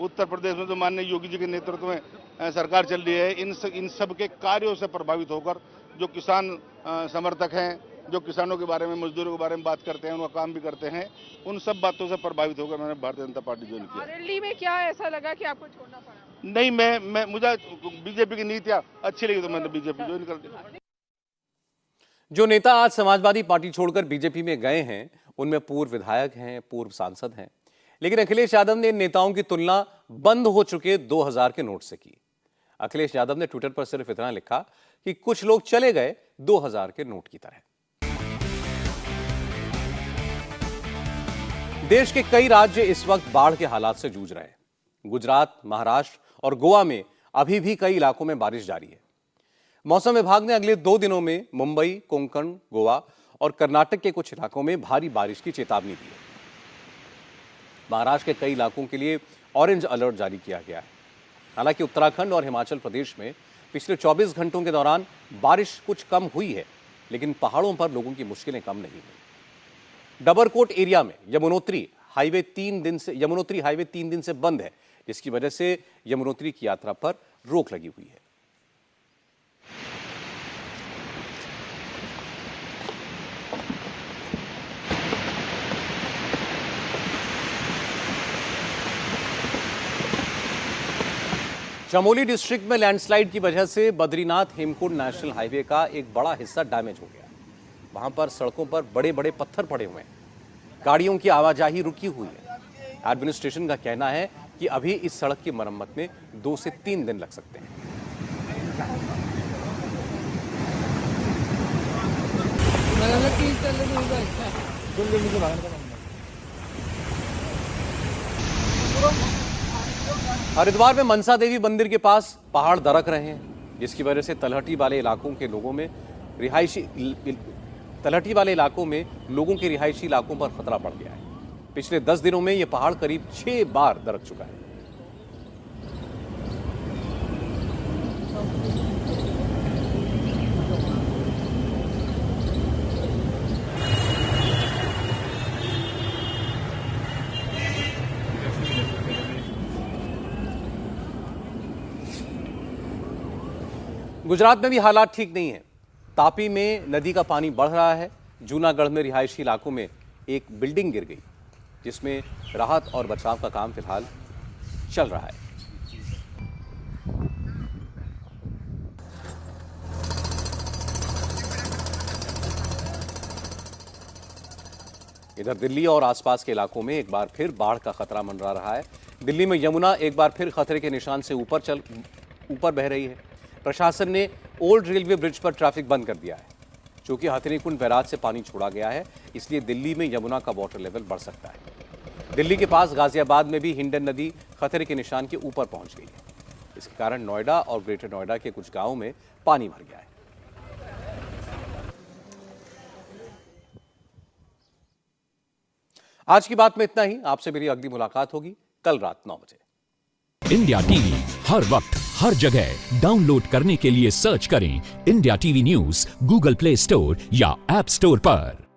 उत्तर प्रदेश में जो माननीय योगी जी के नेतृत्व में सरकार चल रही है, इन सब के कार्यों से प्रभावित होकर जो किसान समर्थक हैं, जो किसानों के बारे में, मजदूरों के बारे में बात करते हैं, उनका काम भी करते हैं, उन सब बातों से प्रभावित होकर मैंने भारतीय जनता पार्टी ज्वाइन किया। दिल्ली में क्या ऐसा लगा कि आपको छोड़ना पड़ा? नहीं, मुझे बीजेपी की नीतियाँ अच्छी लगी तो मैंने बीजेपी ज्वाइन कर दी। जो नेता आज समाजवादी पार्टी छोड़कर बीजेपी में गए हैं, उनमें पूर्व विधायक हैं, पूर्व सांसद हैं। लेकिन अखिलेश यादव ने इन नेताओं की तुलना बंद हो चुके 2000 के नोट से की। अखिलेश यादव ने ट्विटर पर सिर्फ इतना लिखा कि कुछ लोग चले गए 2000 के नोट की तरह। देश के कई राज्य इस वक्त बाढ़ के हालात से जूझ रहे हैं। गुजरात, महाराष्ट्र और गोवा में अभी भी कई इलाकों में बारिश जारी है। मौसम विभाग ने अगले 2 दिनों में मुंबई, कोंकण, गोवा और कर्नाटक के कुछ इलाकों में भारी बारिश की चेतावनी दी है। महाराष्ट्र के कई इलाकों के लिए ऑरेंज अलर्ट जारी किया गया है। हालांकि उत्तराखंड और हिमाचल प्रदेश में पिछले 24 घंटों के दौरान बारिश कुछ कम हुई है, लेकिन पहाड़ों पर लोगों की मुश्किलें कम नहीं हुई। डबरकोट एरिया में यमुनोत्री हाईवे 3 दिन से बंद है, जिसकी वजह से यमुनोत्री की यात्रा पर रोक लगी हुई है। चमोली डिस्ट्रिक्ट में लैंडस्लाइड की वजह से बद्रीनाथ हेमकुंड नेशनल हाईवे का एक बड़ा हिस्सा डैमेज हो गया। वहां पर सड़कों पर बड़े बड़े पत्थर पड़े हुए हैं, गाड़ियों की आवाजाही रुकी हुई है। एडमिनिस्ट्रेशन का कहना है कि अभी इस सड़क की मरम्मत में 2 से 3 दिन लग सकते हैं। हरिद्वार में मनसा देवी मंदिर के पास पहाड़ दरक रहे हैं, जिसकी वजह से तलहटी वाले इलाकों के लोगों के रिहायशी इलाकों पर खतरा बढ़ गया है। पिछले 10 दिनों में यह पहाड़ करीब 6 बार दरक चुका है। गुजरात में भी हालात ठीक नहीं है। तापी में नदी का पानी बढ़ रहा है। जूनागढ़ में रिहायशी इलाकों में एक बिल्डिंग गिर गई, जिसमें राहत और बचाव का काम फिलहाल चल रहा है। इधर दिल्ली और आसपास के इलाकों में एक बार फिर बाढ़ का खतरा मंडरा रहा है। दिल्ली में यमुना एक बार फिर खतरे के निशान से ऊपर बह रही है। प्रशासन ने ओल्ड रेलवे ब्रिज पर ट्रैफिक बंद कर दिया है। चूंकि हथिनीकुंड बैराज से पानी छोड़ा गया है, इसलिए दिल्ली में यमुना का वाटर लेवल बढ़ सकता है। दिल्ली के पास गाजियाबाद में भी हिंडन नदी खतरे के निशान के ऊपर पहुंच गई है। इसके कारण नोएडा और ग्रेटर नोएडा के कुछ गांवों में पानी भर गया है। आज की बात में इतना ही। आपसे मेरी अगली मुलाकात होगी कल रात 9 बजे। इंडिया टीवी हर वक्त हर जगह डाउनलोड करने के लिए सर्च करें India TV news Google play store या ऐप स्टोर पर।